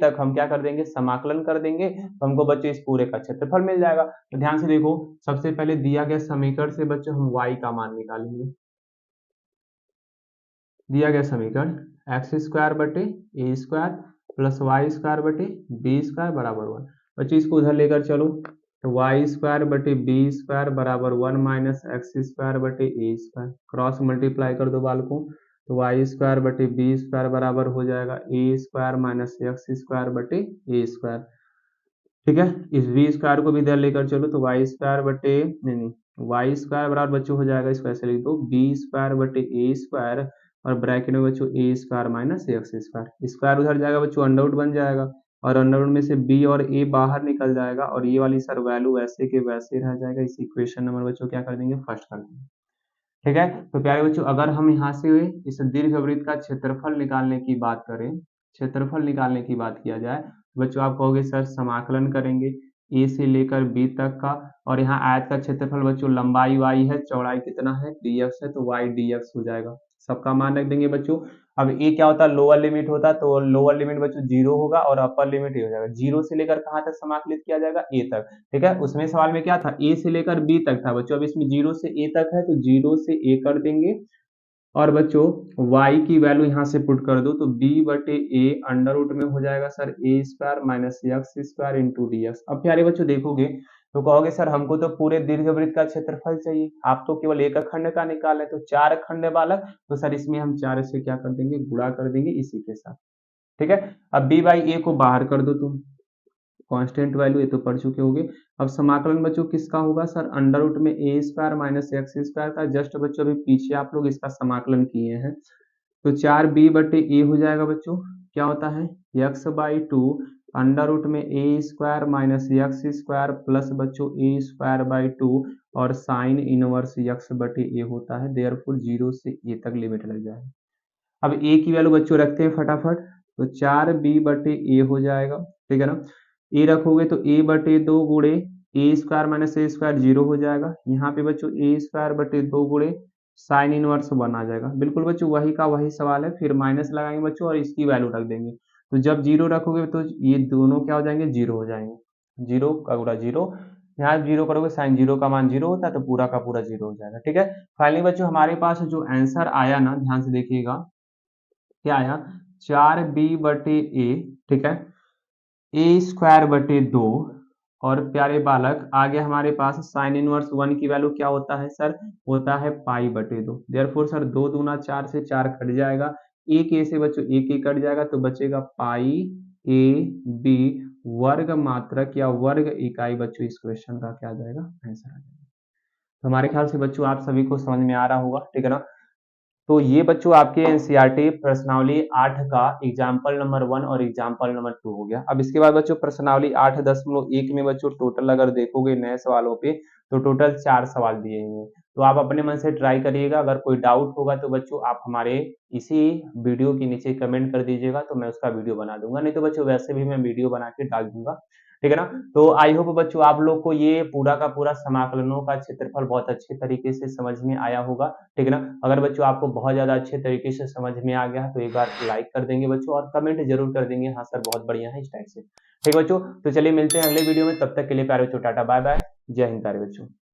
तक हम क्या कर देंगे, समाकलन कर देंगे, तो हमको बच्चों इस पूरे का क्षेत्रफल मिल जाएगा। तो ध्यान से देखो, सबसे पहले दिया गया समीकरण से बच्चों हम y का मान निकालेंगे। दिया गया समीकरण एक्स स्क्वायर बटे ए स्क्वायर प्लस वाई स्क्वायर बटे बी स्क्वायर बराबर 1। बच्चों इसको उधर लेकर चलो, तो वाई स्क्वायर बटे बी स्क्वायर बराबर 1 माइनस एक्स स्क्वायर बटे ए स्क्वायर, क्रॉस मल्टीप्लाई कर दो बालकों, तो वाई स्क्वायर बटे बी स्क्वायर बराबर हो जाएगा ए स्क्वायर माइनस एक्स स्क्वायर बटे ए स्क्वायर, ठीक है। इस बी स्क्वायर को भी इधर लेकर चलो, तो वाई स्क्वायर बटे नहीं वाई स्क्वायर बराबर बच्चों हो जाएगा, इसको ऐसे लिख दो बी स्क्वायर बटे ए स्क्वायर, और ब्रैकेट में बच्चों A square minus X square, square उधर जाएगा बच्चों अंडर रूट बन जाएगा, और अंडर रूट में से बी और ए बाहर निकल जाएगा, और ये वाली सर वैल्यू वैसे के वैसे रह जाएगा। इस इक्वेशन नंबर बच्चों क्या कर देंगे, फर्स्ट कर देंगे, ठीक है। तो प्यारे बच्चों अगर हम यहाँ से इस दीर्घवृत्त का क्षेत्रफल निकालने की बात करें, क्षेत्रफल निकालने की बात किया जाए, तो बच्चों आप कहोगे सर समाकलन करेंगे ए से लेकर बी तक का, और यहाँ आयत का क्षेत्रफल बच्चों लंबाई वाई है, चौड़ाई कितना है dx है, तो वाई dx हो जाएगा, सबका मान रख देंगे बच्चों। अब ए क्या होता है, लोअर लिमिट होता है, तो लोअर लिमिट बच्चों 0 होगा, और अपर लिमिट ये हो जाएगा, 0 से लेकर कहाँ तक समाकलित किया जाएगा, ए तक, ठीक है। उसमें सवाल में क्या था, ए से लेकर बी तक था बच्चों, अब इसमें 0 से ए तक है, तो 0 से ए कर देंगे, और बच्चों y की वैल्यू यहाँ से पुट कर दो, तो b बटे ए अंडर रूट में हो जाएगा sir A square minus X square into D X. अब प्यारे बच्चों देखोगे तो कहोगे सर हमको तो पूरे दीर्घवृत्त का क्षेत्रफल चाहिए, आप तो केवल एक खंड का निकाले, तो 4 खंड है बालक, तो सर इसमें हम 4 से क्या कर देंगे, गुणा कर देंगे इसी के साथ, ठीक है। अब b बाई ए को बाहर कर दो तुम, कांस्टेंट वैल्यू ये तो पढ़ चुके होगे। अब समाकलन बच्चों किसका होगा सर, अंडर रूट में A square minus X square का, जस्ट बच्चों अभी पीछे आप लोग इसका समाकलन किए हैं, तो 4b बटे ए हो जाएगा बच्चों, क्या होता है एक्स बाई 2 अंडर रूट में A square minus X square plus बच्चों ए स्क्वायर बाई 2, और साइन इनवर्स एक्स बटे ए होता है, देयरफॉर 0 से ए तक लिमिट लग जाएगी। अब ए की वैल्यू बच्चों रखते हैं फटाफट, तो 4b बटे ए हो जाएगा, ठीक है ना। ए रखोगे तो ए बटे 2 गुणे ए स्क्वायर माइनस ए स्क्वायर 0 हो जाएगा, यहाँ पे बच्चों ए स्क्वायर बटे 2 गुणे साइन इनवर्स 1 आ जाएगा। बिल्कुल बच्चों वही का वही सवाल है, फिर माइनस लगाएंगे बच्चों और इसकी वैल्यू रख देंगे, तो जब 0 रखोगे तो ये दोनों क्या हो जाएंगे, 0 हो जाएंगे, 0 का गुणा 0, यहाँ जीरो करोगे साइन जीरो का मान जीरो होता है तो पूरा का पूरा जीरो हो जाएगा। ठीक है, फाइनली बच्चों हमारे पास जो आंसर आया ना, ध्यान से देखिएगा क्या आया, 4b/a। ठीक है, a² 2 और प्यारे बालक आगे हमारे पास साइन इनवर्स 1 की वैल्यू क्या होता है सर, होता है π/2। देयरफॉर सर 2 दूना 4 से 4 कट जाएगा, एक ए से बच्चों एक ही कट जाएगा तो बचेगा π/a/b वर्ग मात्रक या वर्ग इकाई। बच्चों इस क्वेश्चन का क्या आ जाएगा, आंसर आ जाएगा। तो हमारे ख्याल से बच्चों आप सभी को समझ में आ रहा होगा। ठीक है ना, तो ये बच्चों आपके एनसीईआरटी प्रश्नावली 8 का एग्जाम्पल नंबर 1 और एग्जाम्पल नंबर 2 हो गया। अब इसके बाद बच्चों प्रश्नावली 8.1 में बच्चों टोटल अगर देखोगे नए सवालों पे तो टोटल 4 सवाल दिए हुए हैं। तो आप अपने मन से ट्राई करिएगा, अगर कोई डाउट होगा तो बच्चों आप हमारे इसी वीडियो के नीचे कमेंट कर दीजिएगा तो मैं उसका वीडियो बना दूंगा, नहीं तो बच्चों वैसे भी मैं वीडियो बना के डाल दूंगा। ठीक है ना, तो आई होप बच्चों आप लोग को ये पूरा का पूरा समाकलनों का क्षेत्रफल बहुत अच्छे तरीके से समझ में आया होगा। ठीक है ना, अगर बच्चों आपको बहुत ज्यादा अच्छे तरीके से समझ में आ गया तो एक बार लाइक कर देंगे बच्चों और कमेंट जरूर कर देंगे, हाँ सर बहुत बढ़िया है इस टाइप से। ठीक है बच्चों, तो चलिए मिलते हैं अगले वीडियो में, तब तक के लिए प्यारे बच्चों टाटा बाय बाय, जय हिंद प्यारे बच्चों।